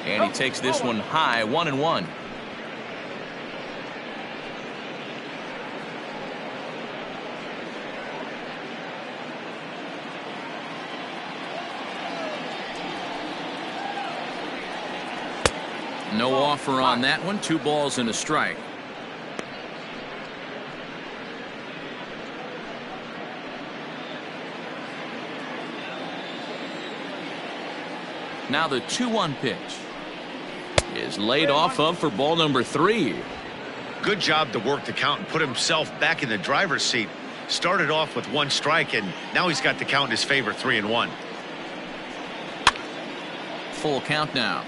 And he takes this one high, 1-1. No offer on that one. 2 balls and a strike. Now the 2-1 pitch is laid off of for ball number 3. Good job to work the count and put himself back in the driver's seat. Started off with 1 strike, and now he's got the count in his favor, 3-1. Full count now.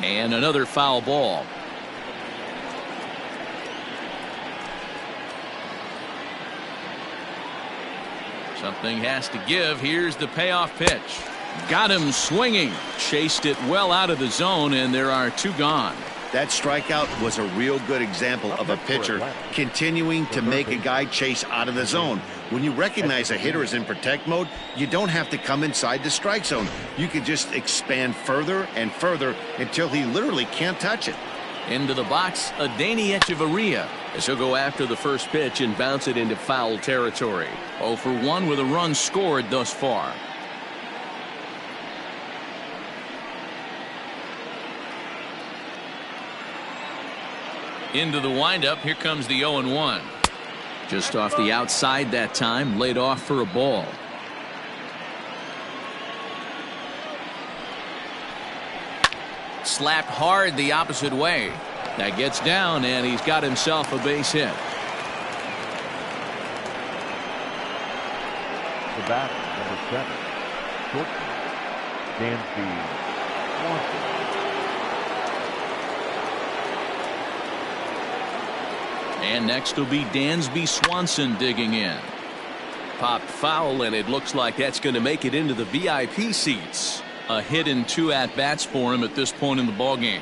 And another foul ball. Something has to give. Here's the payoff pitch. Got him swinging. Chased it well out of the zone, and there are 2 gone. That strikeout was a real good example of a pitcher continuing to make a guy chase out of the zone. When you recognize a hitter is in protect mode, you don't have to come inside the strike zone. You can just expand further and further until he literally can't touch it. Into the box, Adeiny Echeverria, as he'll go after the first pitch and bounce it into foul territory. 0 for 1 with a run scored thus far. Into the windup. Here comes the 0-1. Just off the outside that time, laid off for a ball. Slapped hard the opposite way. That gets down, and he's got himself a base hit. The bat, number 7, shortstop, Dansby Swanson. And next will be Dansby Swanson digging in. Popped foul, and it looks like that's going to make it into the VIP seats. A hit and 2 at-bats for him at this point in the ballgame.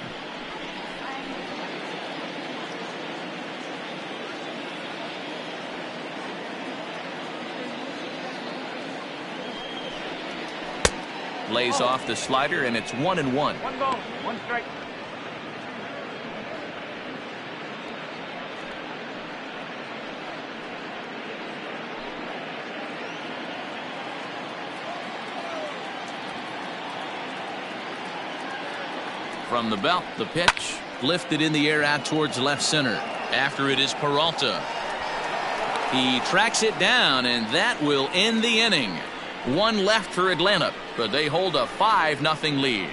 Lays off the slider, and it's 1-1. 1 ball, 1 strike. From the belt, the pitch lifted in the air out towards left center. After it is Peralta. He tracks it down, and that will end the inning. 1 left for Atlanta, but they hold a 5-0 lead.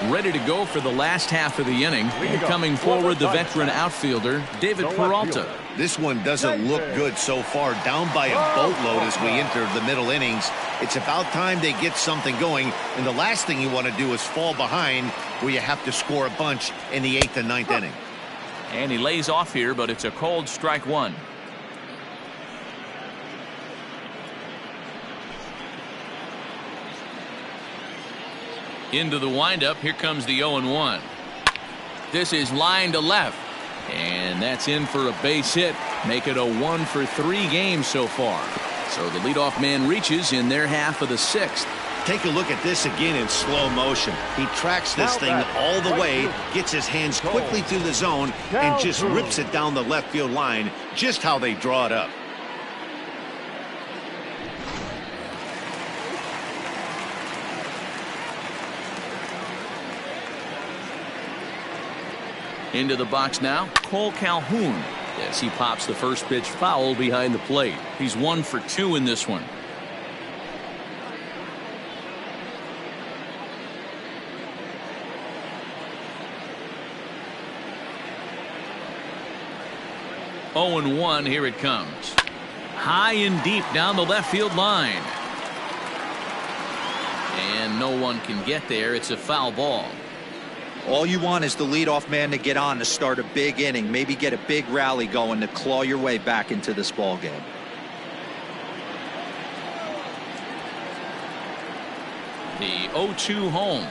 Ready to go for the last half of the inning. And coming forward, the veteran outfielder, David Peralta. This one doesn't look good so far. Down by a boatload as we enter the middle innings. It's about time they get something going. And the last thing you want to do is fall behind where you have to score a bunch in the 8th and 9th inning. And he lays off here, but it's a cold strike 1. Into the windup. Here comes the 0-1. This is line to left. And that's in for a base hit. Make it a 1 for 3 game so far. So the leadoff man reaches in their half of the 6th. Take a look at this again in slow motion. He tracks this thing all the way, gets his hands quickly through the zone, and just rips it down the left field line, just how they draw it up. Into the box now, Cole Calhoun, as he pops the first pitch foul behind the plate. He's 1 for 2 in this one. Oh and 1, here it comes. High and deep down the left field line. And no one can get there. It's a foul ball. All you want is the leadoff man to get on to start a big inning, maybe get a big rally going to claw your way back into this ball game. The 0-2 home.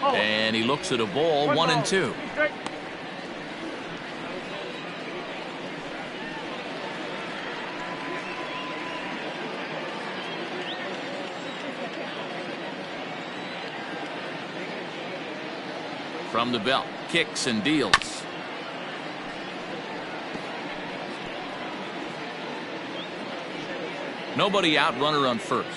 And he looks at a ball, 1-2. From the belt, kicks and deals. Nobody out, runner on first.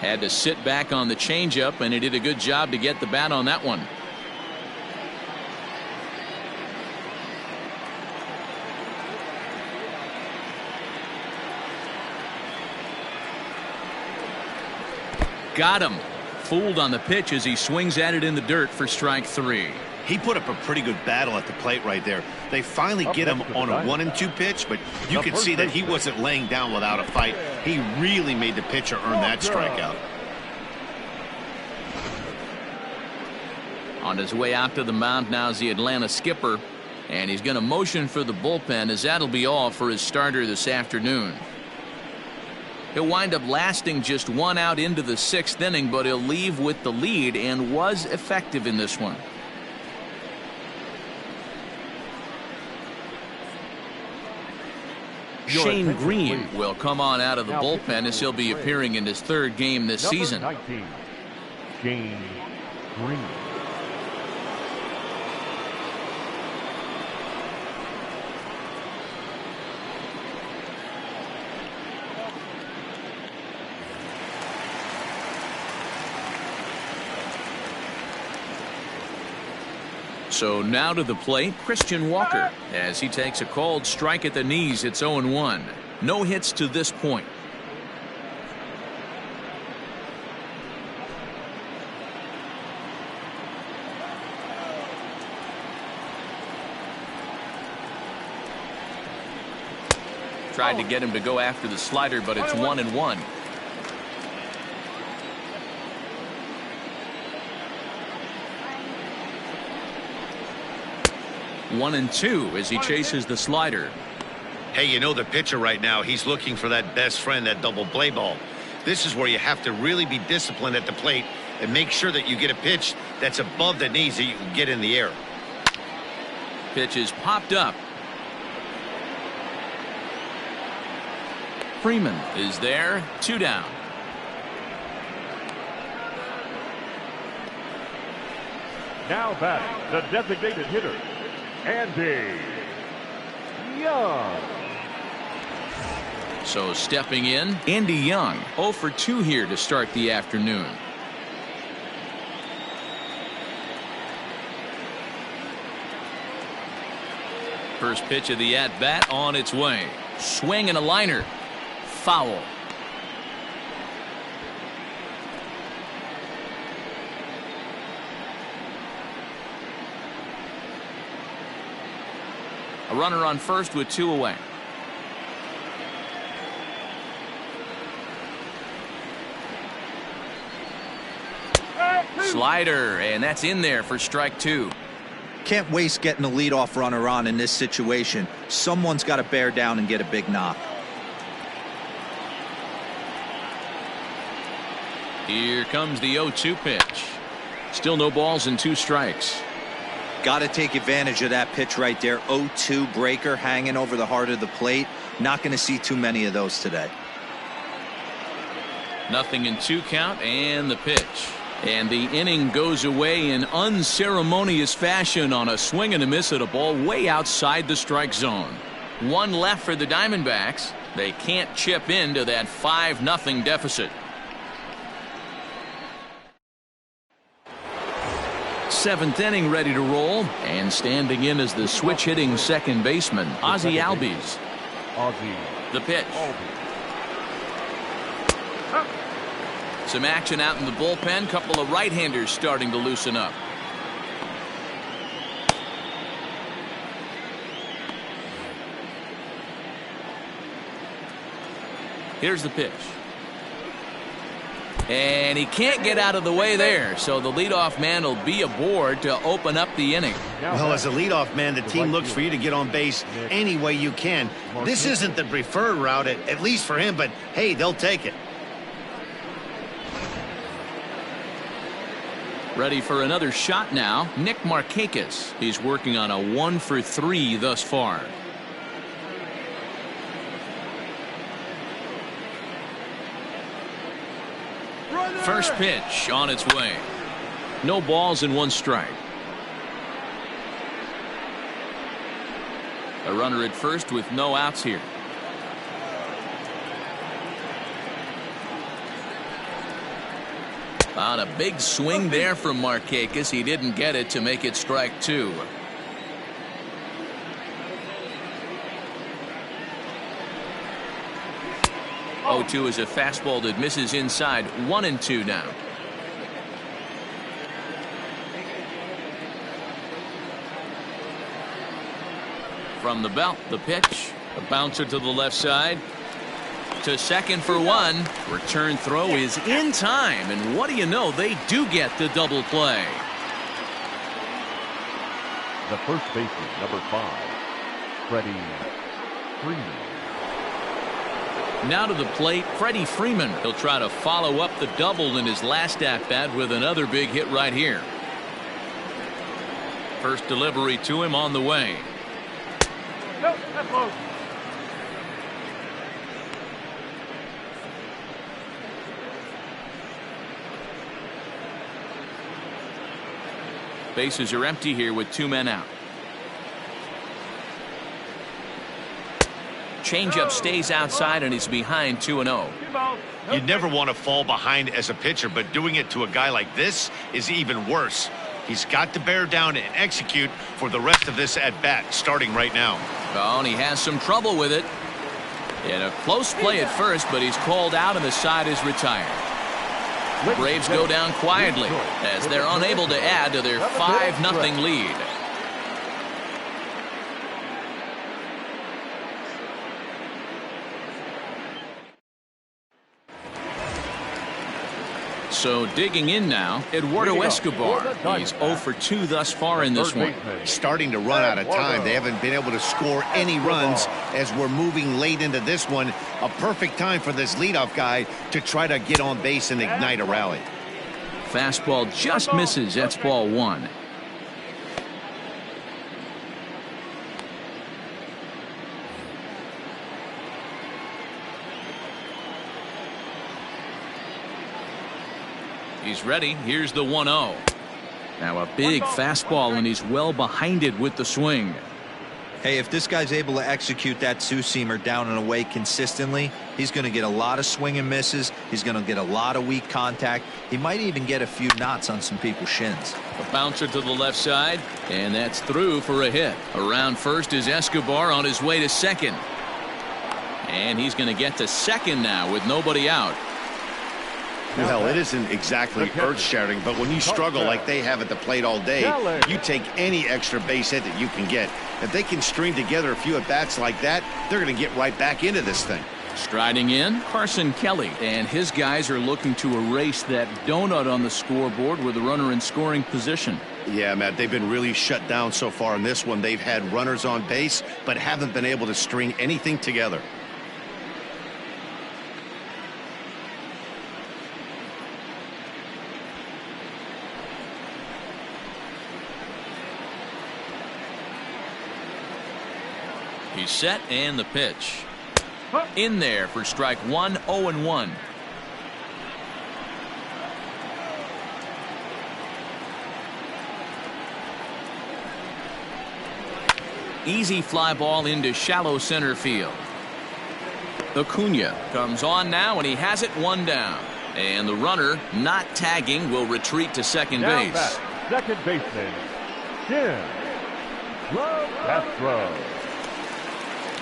Had to sit back on the changeup, and he did a good job to get the bat on that one. Got him. Fooled on the pitch as he swings at it in the dirt for strike 3. He put up a pretty good battle at the plate right there. They finally get him on a 1-2 pitch, but you could see that he wasn't laying down without a fight. He really made the pitcher earn that strikeout. On his way out to the mound now is the Atlanta skipper, and he's going to motion for the bullpen, as that'll be all for his starter this afternoon. He'll wind up lasting just 1 out into the 6th inning, but he'll leave with the lead and was effective in this one. Shane Green will come on out of the bullpen as he'll be appearing in his 3rd game this season. 19, Shane Green. So now to the plate, Christian Walker, as he takes a called strike at the knees. It's 0-1. No hits to this point. Tried to get him to go after the slider, but it's 1-1. 1-2 as he chases the slider. Hey, you know the pitcher right now, he's looking for that best friend, that double play ball. This is where you have to really be disciplined at the plate and make sure that you get a pitch that's above the knees that you can get in the air. Pitch is popped up. Freeman is there, 2 down. Now batting, the designated hitter, Andy Young. So stepping in, Andy Young, 0 for 2 here to start the afternoon. First pitch of the at-bat on its way. Swing and a liner. Foul. A runner on first with 2 away. Slider, and that's in there for strike 2. Can't waste getting a leadoff runner on in this situation. Someone's got to bear down and get a big knock. Here comes the 0-2 pitch. Still no balls and 2 strikes. Got to take advantage of that pitch right there. 0-2 breaker hanging over the heart of the plate. Not going to see too many of those today. Nothing in 2 count, and the pitch. And the inning goes away in unceremonious fashion on a swing and a miss at a ball way outside the strike zone. 1 left for the Diamondbacks. They can't chip into that 5-0 deficit. 7th inning ready to roll, and standing in as the switch hitting second baseman, Ozzie Albies. The pitch. Some action out in the bullpen. Couple of right-handers starting to loosen up. Here's the pitch. And he can't get out of the way there, so the leadoff man will be aboard to open up the inning. Well, as a leadoff man, the team looks for you to get on base any way you can. This isn't the preferred route, at least for him, but hey, they'll take it. Ready for another shot now, Nick Markakis. He's working on a 1-for-3 thus far. First pitch on its way. No balls and 1 strike. A runner at first with no outs here. On a big swing there from Markakis. He didn't get it to make it strike 2. Oh, 2 is a fastball that misses inside. 1-2 now. From the belt, the pitch. A bouncer to the left side. To second for 1. Return throw is in time. And what do you know? They do get the double play. The first baseman, number 5, Freddie Freeman. Now to the plate, Freddie Freeman. He'll try to follow up the double in his last at-bat with another big hit right here. First delivery to him on the way. Nope, that's low. Bases are empty here with 2 men out. Changeup stays outside and he's behind 2-0. You'd never want to fall behind as a pitcher, but doing it to a guy like this is even worse. He's got to bear down and execute for the rest of this at-bat, starting right now. Oh, and he has some trouble with it. In a close play at first, but he's called out and the side is retired. The Braves go down quietly as they're unable to add to their 5-0 lead. So digging in now, Eduardo Escobar. He's 0 for 2 thus far in this one. Starting to run out of time. They haven't been able to score any runs as we're moving late into this one. A perfect time for this leadoff guy to try to get on base and ignite a rally. Fastball just misses. That's ball 1. He's ready. Here's the 1-0. Now a big fastball, and he's well behind it with the swing. Hey, if this guy's able to execute that 2-seamer down and away consistently, he's going to get a lot of swing and misses. He's going to get a lot of weak contact. He might even get a few knots on some people's shins. A bouncer to the left side, and that's through for a hit. Around first is Escobar on his way to second. And he's going to get to second now with nobody out. Well, it isn't exactly earth-shattering, but when you struggle like they have at the plate all day, you take any extra base hit that you can get. If they can string together a few at-bats like that, they're going to get right back into this thing. Striding in, Carson Kelly, and his guys are looking to erase that donut on the scoreboard with a runner in scoring position. Yeah, Matt, they've been really shut down so far in this one. They've had runners on base, but haven't been able to string anything together. He's set, and the pitch. In there for strike 1, 0-1. Easy fly ball into shallow center field. Acuna comes on now, and he has it 1 down. And the runner, not tagging, will retreat to second base. Second baseman, Jim Castro.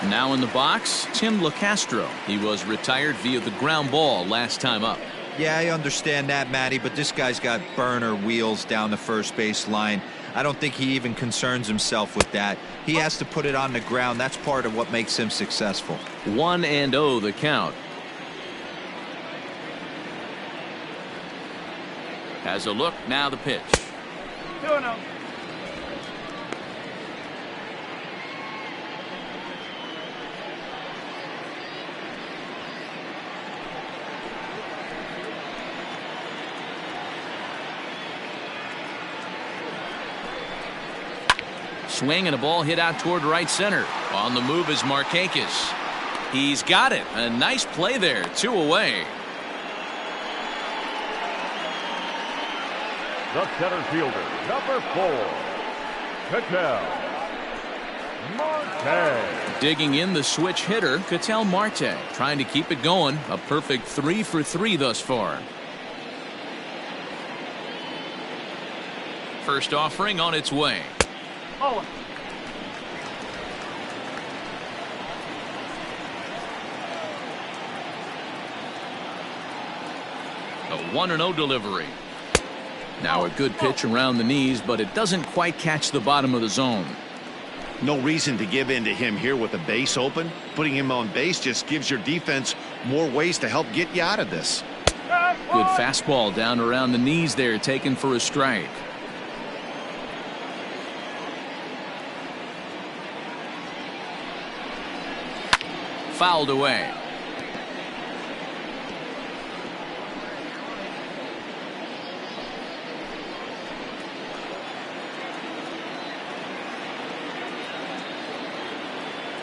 Now in the box, Tim LeCastro. He was retired via the ground ball last time up. Yeah, I understand that, Matty, but this guy's got burner wheels down the first base line. I don't think he even concerns himself with that. He has to put it on the ground. That's part of what makes him successful. 1-0 the count. Has a look, now the pitch. 2-0. Swing and a ball hit out toward right center. On the move is Markakis. He's got it. A nice play there. 2 away. The center fielder, number 4, Ketel Marte. Digging in the switch hitter, Ketel Marte, trying to keep it going. A perfect 3 for 3 thus far. First offering on its way. Oh. A 1-0 delivery. Now a good pitch around the knees, but it doesn't quite catch the bottom of the zone. No reason to give in to him here with the base open. Putting him on base just gives your defense more ways to help get you out of this. Good fastball down around the knees there, taken for a strike. Fouled away.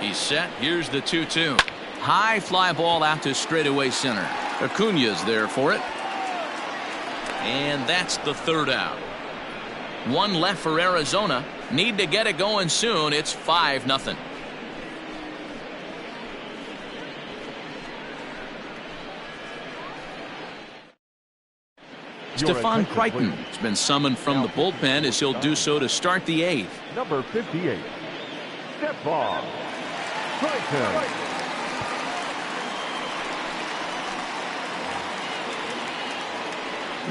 He's set. Here's the 2-2. High fly ball out to straightaway center. Acuna's there for it. And that's the 3rd out. 1 left for Arizona. Need to get it going soon. It's 5-0. Stephon Crichton has been summoned from the bullpen as he'll do so to start the 8th. Number 58, Stephon Crichton.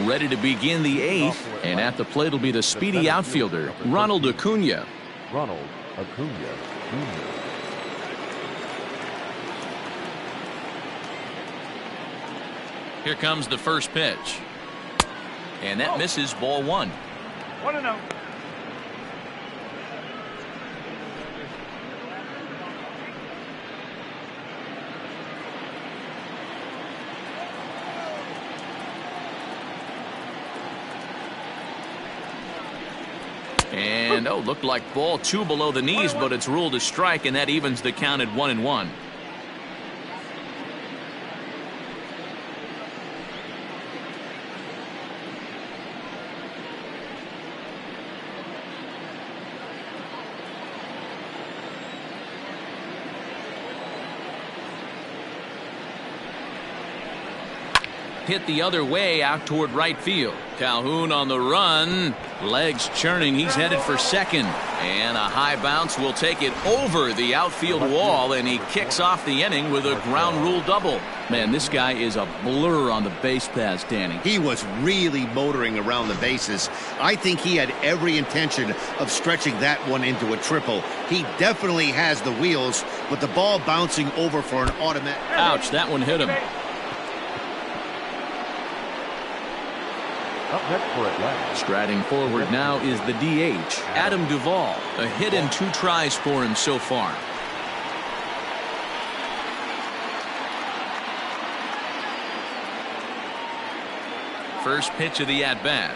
Ready to begin the 8th, and at the plate will be the speedy outfielder, Ronald Acuna. Ronald Acuna Jr. Here comes the first pitch. And that misses, ball 1. 1-0. And looked like ball 2 below the knees, but it's ruled a strike, and that evens the count at 1-1. Hit the other way out toward right field. Calhoun on the run. Legs churning. He's headed for second. And a high bounce will take it over the outfield wall, and he kicks off the inning with a ground rule double. Man, this guy is a blur on the base paths, Danny. He was really motoring around the bases. I think he had every intention of stretching that one into a triple. He definitely has the wheels, but the ball bouncing over for an automatic. Ouch, that one hit him. Up next for Atlanta. Striding forward now is the DH, Adam Duvall. A hit in 2 tries for him so far. First pitch of the at-bat.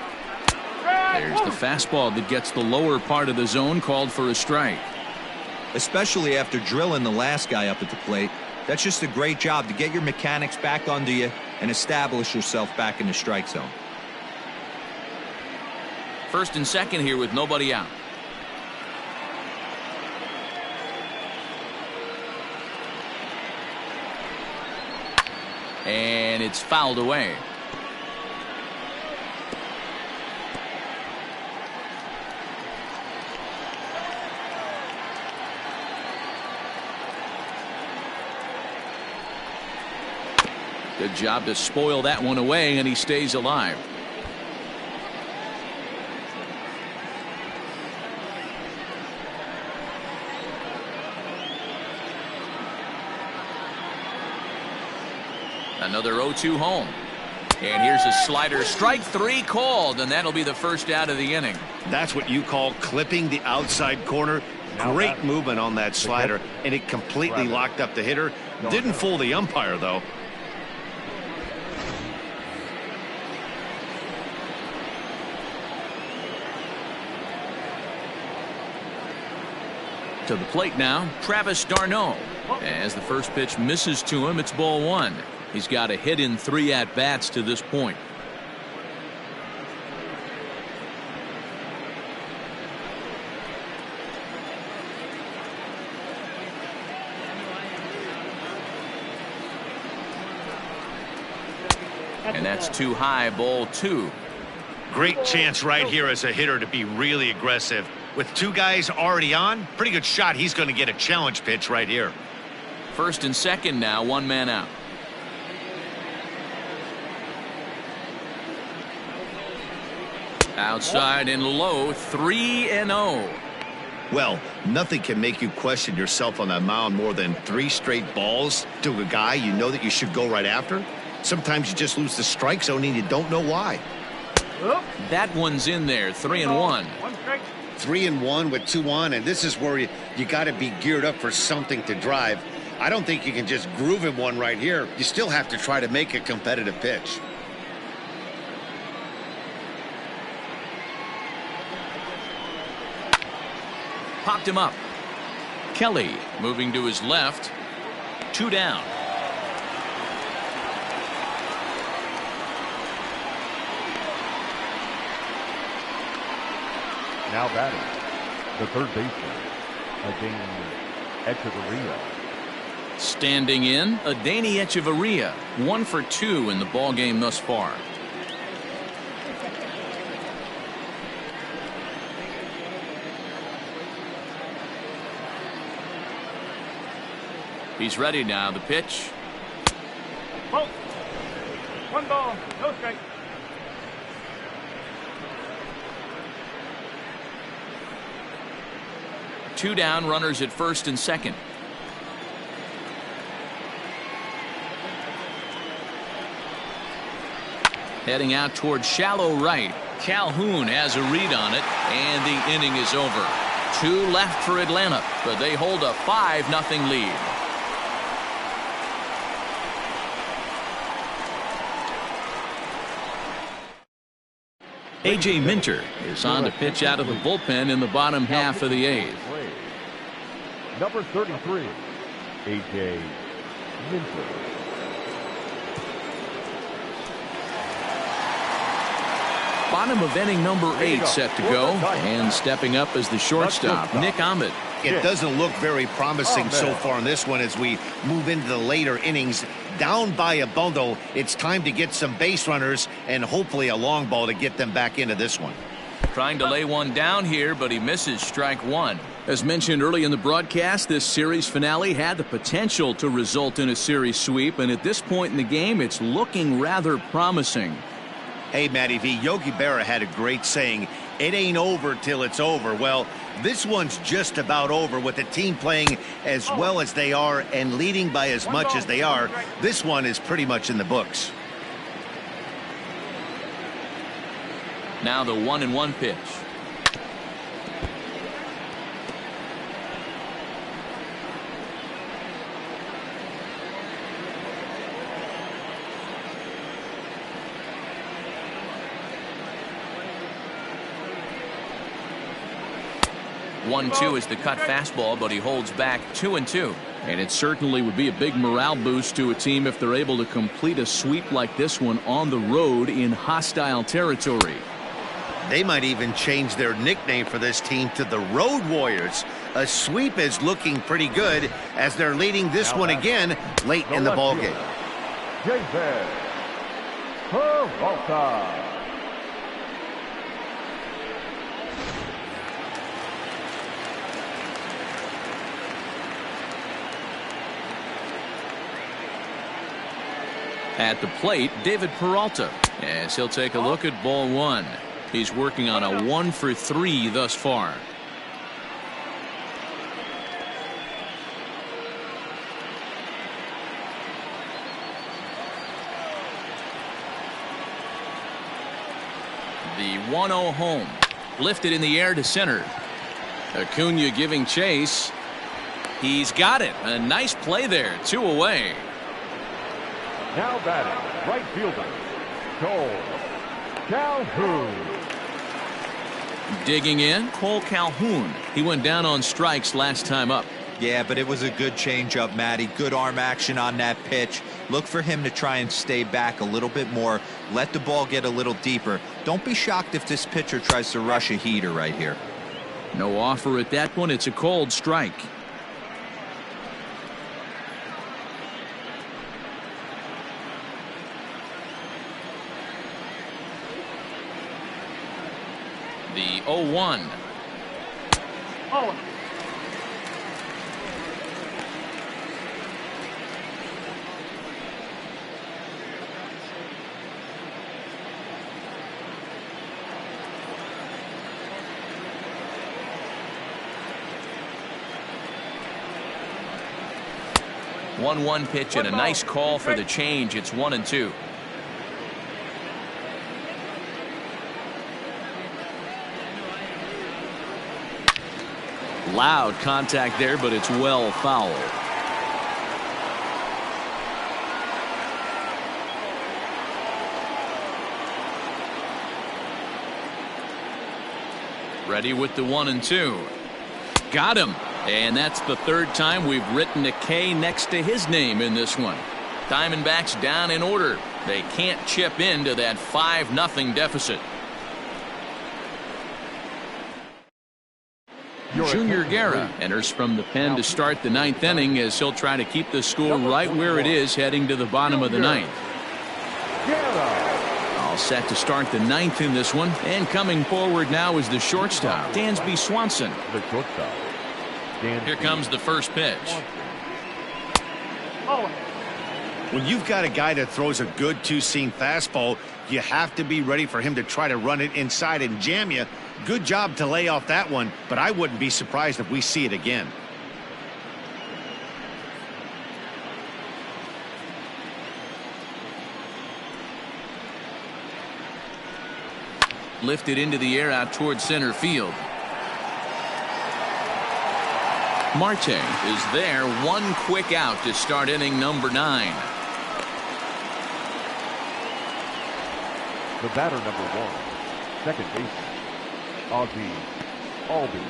There's the fastball that gets the lower part of the zone, called for a strike. Especially after drilling the last guy up at the plate. That's just a great job to get your mechanics back under you and establish yourself back in the strike zone. First and second here with nobody out. And it's fouled away. Good job to spoil that one away, and he stays alive. Another 0-2 home. And here's a slider, strike 3 called, and that'll be the first out of the inning. That's what you call clipping the outside corner. Great movement on that slider, and it completely locked up the hitter. Didn't fool the umpire, though. To the plate now, Travis d'Arnaud. As the first pitch misses to him, it's ball 1. He's got a hit in 3 at-bats to this point. And that's too high, ball 2. Great chance right here as a hitter to be really aggressive. With 2 guys already on, pretty good shot. He's going to get a challenge pitch right here. First and second now, 1 man out. Outside and low, 3-0. Well, nothing can make you question yourself on that mound more than 3 straight balls to a guy you know that you should go right after. Sometimes you just lose the strike zone and you don't know why. That one's in there, 3-1. 3-1 with 2 on, and this is where you got to be geared up for something to drive. I don't think you can just groove him one right here. You still have to try to make a competitive pitch. Popped him up. Kelly moving to his left. 2 down. Now batting, the third baseman, Echeverria. Standing in, Adeiny Echeverria, 1 for 2 in the ball game thus far. He's ready now. The pitch. Ball. 1 ball, no strike. Two down, runners at first and second. Heading out towards shallow right. Calhoun has a read on it, and the inning is over. 2 left for Atlanta, but they hold a 5-0 lead. A.J. Minter is on to pitch out of the bullpen in the bottom half of the 8th. Number 33, A.J. Minter. Bottom of inning number 8 set to go, and stepping up as the shortstop, Nick Ahmed. It doesn't look very promising so far in this one as we move into the later innings. Down by a bundle, it's time to get some base runners and hopefully a long ball to get them back into this one. Trying to lay one down here, but he misses strike 1. As mentioned early in the broadcast, this series finale had the potential to result in a series sweep, and at this point in the game, it's looking rather promising. Hey, Matty V, Yogi Berra had a great saying, it ain't over till it's over. Well, this one's just about over with the team playing as well as they are and leading by as much as they are. This one is pretty much in the books. Now the 1-1 pitch. One-two is the cut fastball, but he holds back 2-2. And it certainly would be a big morale boost to a team if they're able to complete a sweep like this one on the road in hostile territory. They might even change their nickname for this team to the Road Warriors. A sweep is looking pretty good as they're leading this one again late in the ballgame. Jason Peralta. At the plate, David Peralta, as he'll take a look at ball 1. He's working on a 1 for 3 thus far. The 1-0 home. Lifted in the air to center. Acuna giving chase. He's got it. A nice play there. 2 away. Now batting, right fielder, Cole Calhoun. Digging in, Cole Calhoun. He went down on strikes last time up. Yeah, but it was a good changeup, Matty. Good arm action on that pitch. Look for him to try and stay back a little bit more. Let the ball get a little deeper. Don't be shocked if this pitcher tries to rush a heater right here. No offer at that one. It's a cold strike. The 0-1. Oh. 1-1 pitch and a nice call for the change. It's 1-2. Loud contact there, but it's well fouled. Ready with the 1-2. Got him. And that's the third time we've written a K next to his name in this one. Diamondbacks down in order. They can't chip into that 5-0 deficit. Junior Guerra enters from the pen to start the 9th inning as he'll try to keep the score right where it is heading to the bottom of the 9th. All set to start the 9th in this one, and coming forward now is the shortstop, Dansby Swanson. The shortstop. Here comes the first pitch. When you've got a guy that throws a good two-seam fastball, you have to be ready for him to try to run it inside and jam you. Good job to lay off that one, but I wouldn't be surprised if we see it again. Lifted into the air out towards center field. Marte is there. One quick out to start inning number 9. The batter number 1, second baseman, Ozzie Albies.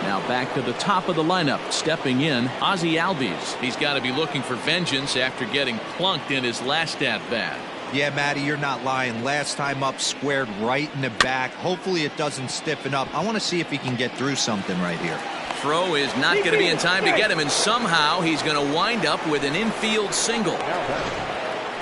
Now back to the top of the lineup. Stepping in, Ozzie Albies. He's got to be looking for vengeance after getting plunked in his last at-bat. Yeah, Matty, you're not lying. Last time up, squared right in the back. Hopefully it doesn't stiffen up. I want to see if he can get through something right here. Throw is not going to be in time to get him, and somehow he's going to wind up with an infield single.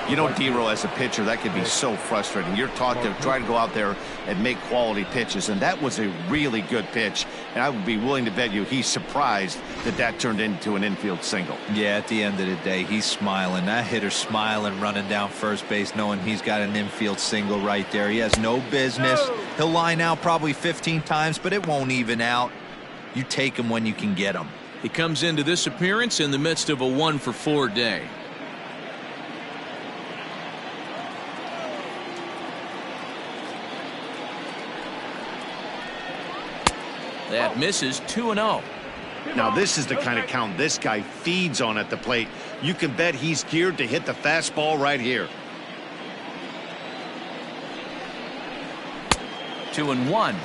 You know, D-Row, as a pitcher, that can be so frustrating. You're taught to try to go out there and make quality pitches, and that was a really good pitch. And I would be willing to bet you he's surprised that that turned into an infield single. Yeah, at the end of the day, he's smiling. That hitter's smiling, running down first base, knowing he's got an infield single right there. He has no business. He'll line out probably 15 times, but it won't even out. You take him when you can get him. He comes into this appearance in the midst of a 1-for-4 day. That misses. 2-0. Now this is the kind of count this guy feeds on at the plate. You can bet he's geared to hit the fastball right here. 2-1.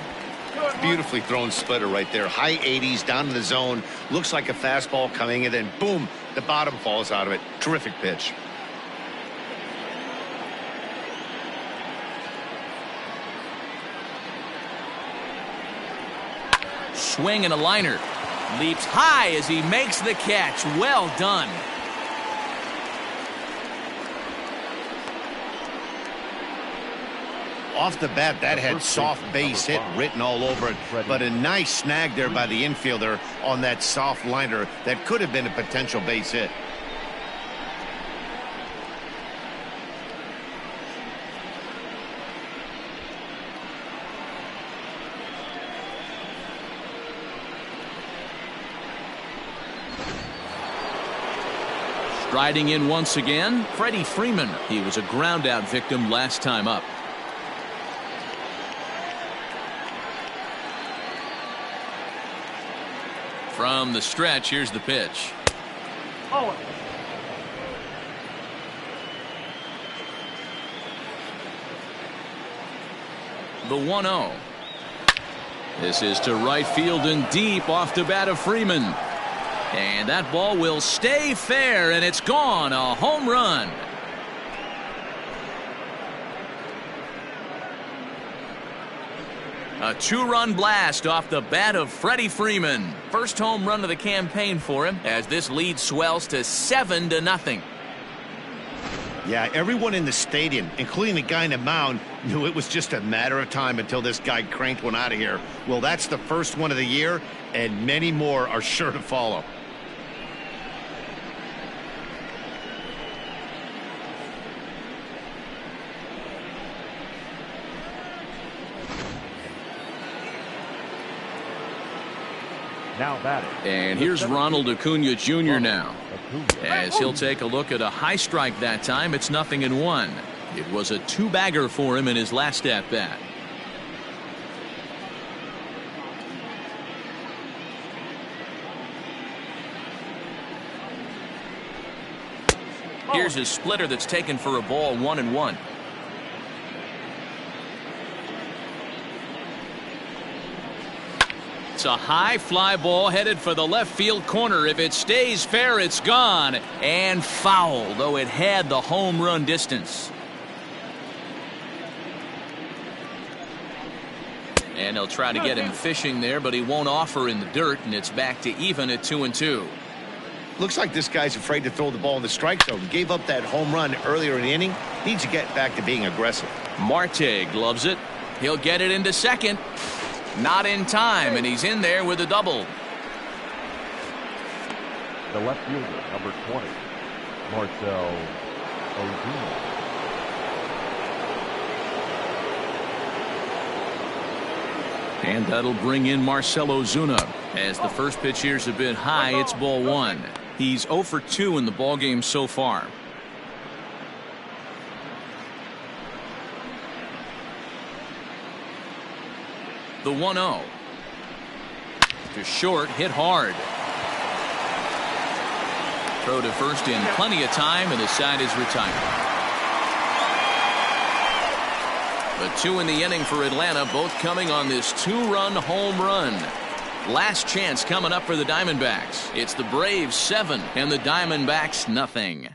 Beautifully thrown splitter right there. High 80s down in the zone. Looks like a fastball coming, and then boom, the bottom falls out of it. Terrific pitch. Swing and a liner. Leaps high as he makes the catch. Well done. Off the bat, that had soft base hit written all over it, but a nice snag there by the infielder on that soft liner that could have been a potential base hit. Striding in once again, Freddie Freeman. He was a ground out victim last time up. From the stretch, here's the pitch. Oh. The 1-0. This is to right field and deep off the bat of Freeman. And that ball will stay fair, and it's gone. A home run. A two-run blast off the bat of Freddie Freeman. First home run of the campaign for him as this lead swells to 7-0. Yeah, everyone in the stadium, including the guy in the mound, knew it was just a matter of time until this guy cranked one out of here. Well, that's the first one of the year, and many more are sure to follow. Now batting. And here's Ronald Acuna Jr. now. As he'll take a look at a high strike that time. It's 0-1. It was a two-bagger for him in his last at-bat. Here's his splitter that's taken for a ball, 1-1. It's a high fly ball headed for the left field corner. If it stays fair, it's gone. And foul, though it had the home run distance. And they'll try to get him fishing there, but he won't offer in the dirt, and it's back to even at 2-2. Looks like this guy's afraid to throw the ball in the strike zone. Gave up that home run earlier in the inning. Needs to get back to being aggressive. Marte gloves it. He'll get it into second. Not in time, and he's in there with a double. The left fielder, number 20, Marcell Ozuna. And that'll bring in Marcell Ozuna. As the first pitch here's a bit high, it's ball one. He's 0 for 2 in the ballgame so far. The 1-0. To short, hit hard. Throw to first in plenty of time, and the side is retired. The 2 in the inning for Atlanta, both coming on this 2-run home run. Last chance coming up for the Diamondbacks. It's the Braves 7 and the Diamondbacks nothing.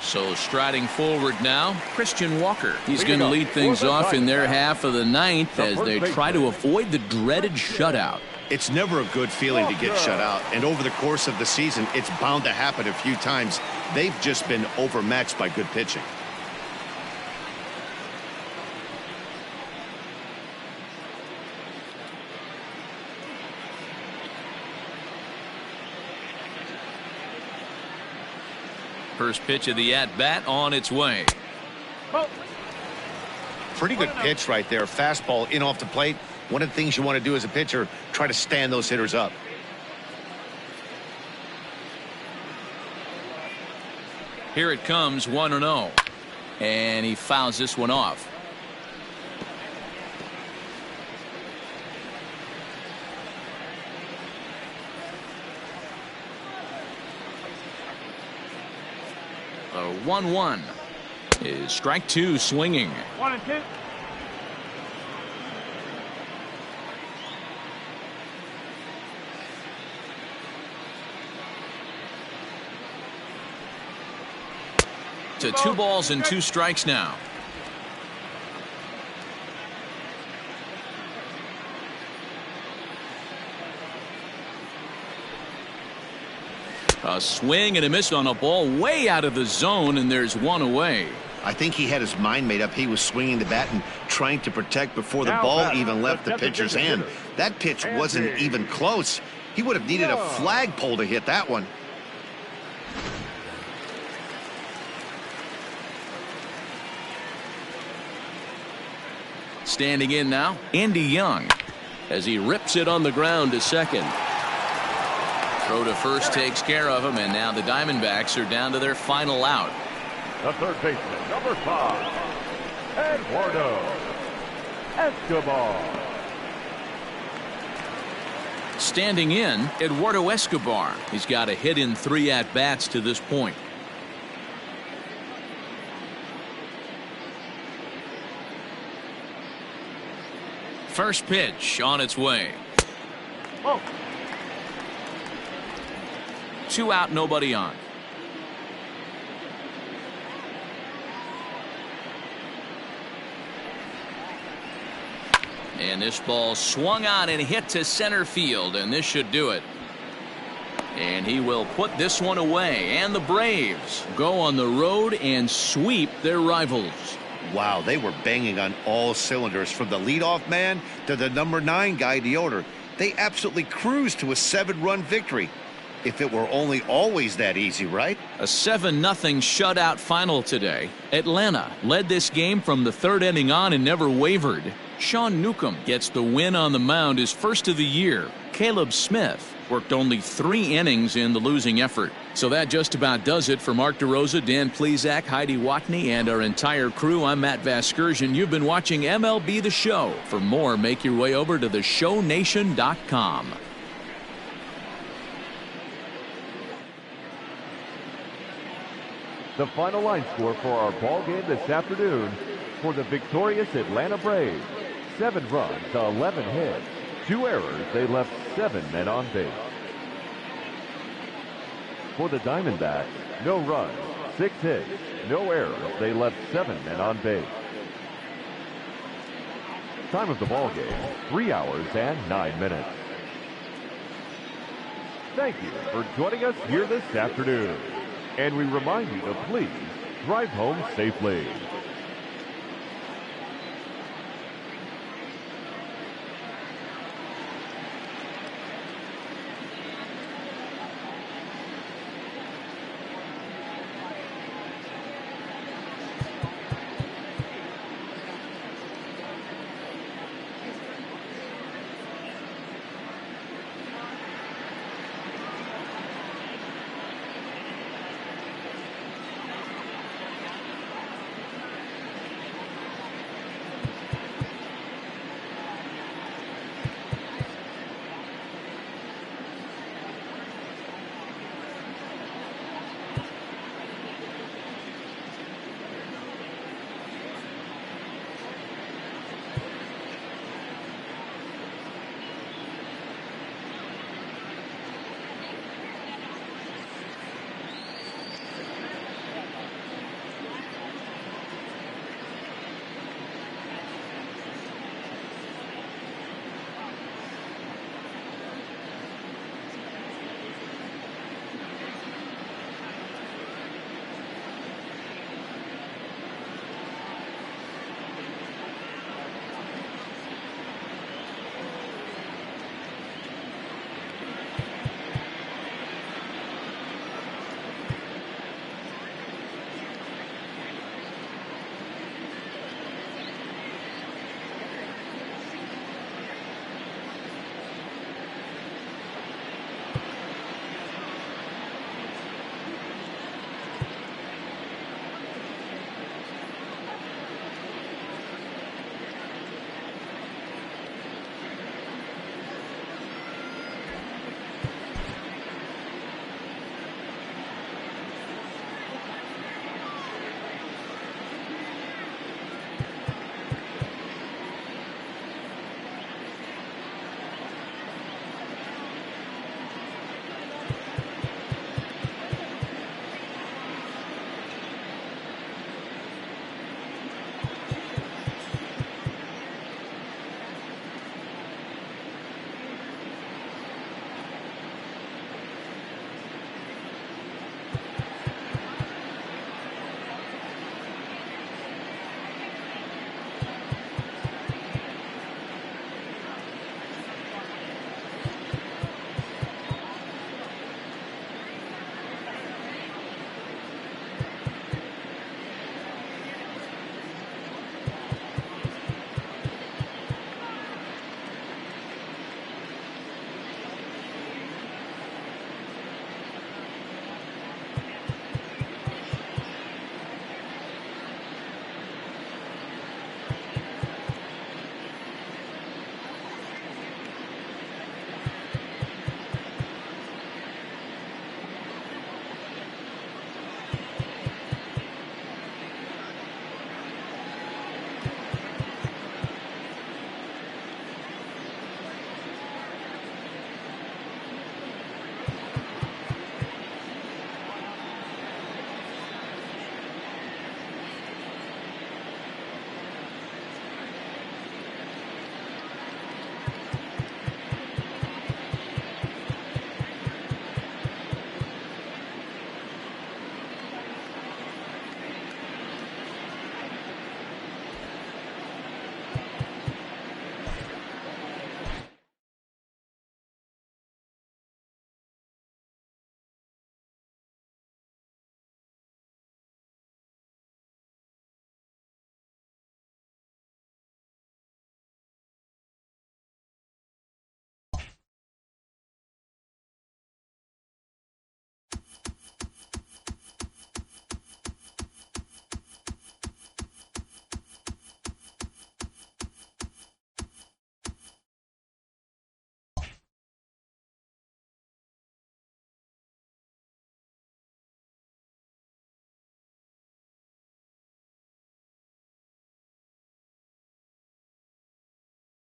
So striding forward now, Christian Walker. He's going to lead things off in their half of the ninth as they try to avoid the dreaded shutout. It's never a good feeling to get shut out, and over the course of the season, it's bound to happen a few times. They've just been overmatched by good pitching. First pitch of the at-bat on its way. Pretty good pitch right there. Fastball in off the plate. One of the things you want to do as a pitcher, try to stand those hitters up. Here it comes, 1-0. And he fouls this one off. The 1-1 is strike 2 swinging. 1-2. To 2 balls and 2 strikes now. A swing and a miss on a ball way out of the zone, and there's 1 away. I think he had his mind made up. He was swinging the bat and trying to protect before the ball even left the pitcher's hand. That pitch wasn't even close. He would have needed a flagpole to hit that one. Standing in now, Andy Young, as he rips it on the ground to second. Throw to first takes care of him, and now the Diamondbacks are down to their final out. The third baseman, number 5, Eduardo Escobar. Standing in, Eduardo Escobar. He's got a hit in 3 at-bats to this point. First pitch on its way. Oh. 2 out, nobody on. And this ball swung on and hit to center field, and this should do it. And he will put this one away, and the Braves go on the road and sweep their rivals. Wow, they were banging on all cylinders from the leadoff man to the number 9 guy in the order. They absolutely cruised to a 7-run victory. If it were only always that easy, right? A 7-0 shutout final today. Atlanta led this game from the 3rd inning on and never wavered. Sean Newcomb gets the win on the mound, his first of the year. Caleb Smith worked only 3 innings in the losing effort. So that just about does it for Mark DeRosa, Dan Plesac, Heidi Watney, and our entire crew. I'm Matt Vasgersian. You've been watching MLB The Show. For more, make your way over to theshownation.com. The final line score for our ball game this afternoon for the victorious Atlanta Braves. 7 runs, 11 hits, 2 errors. They left 7 men on base. For the Diamondbacks, no runs, 6 hits, no errors. They left 7 men on base. Time of the ball game, 3 hours and 9 minutes. Thank you for joining us here this afternoon. And we remind you to please drive home safely.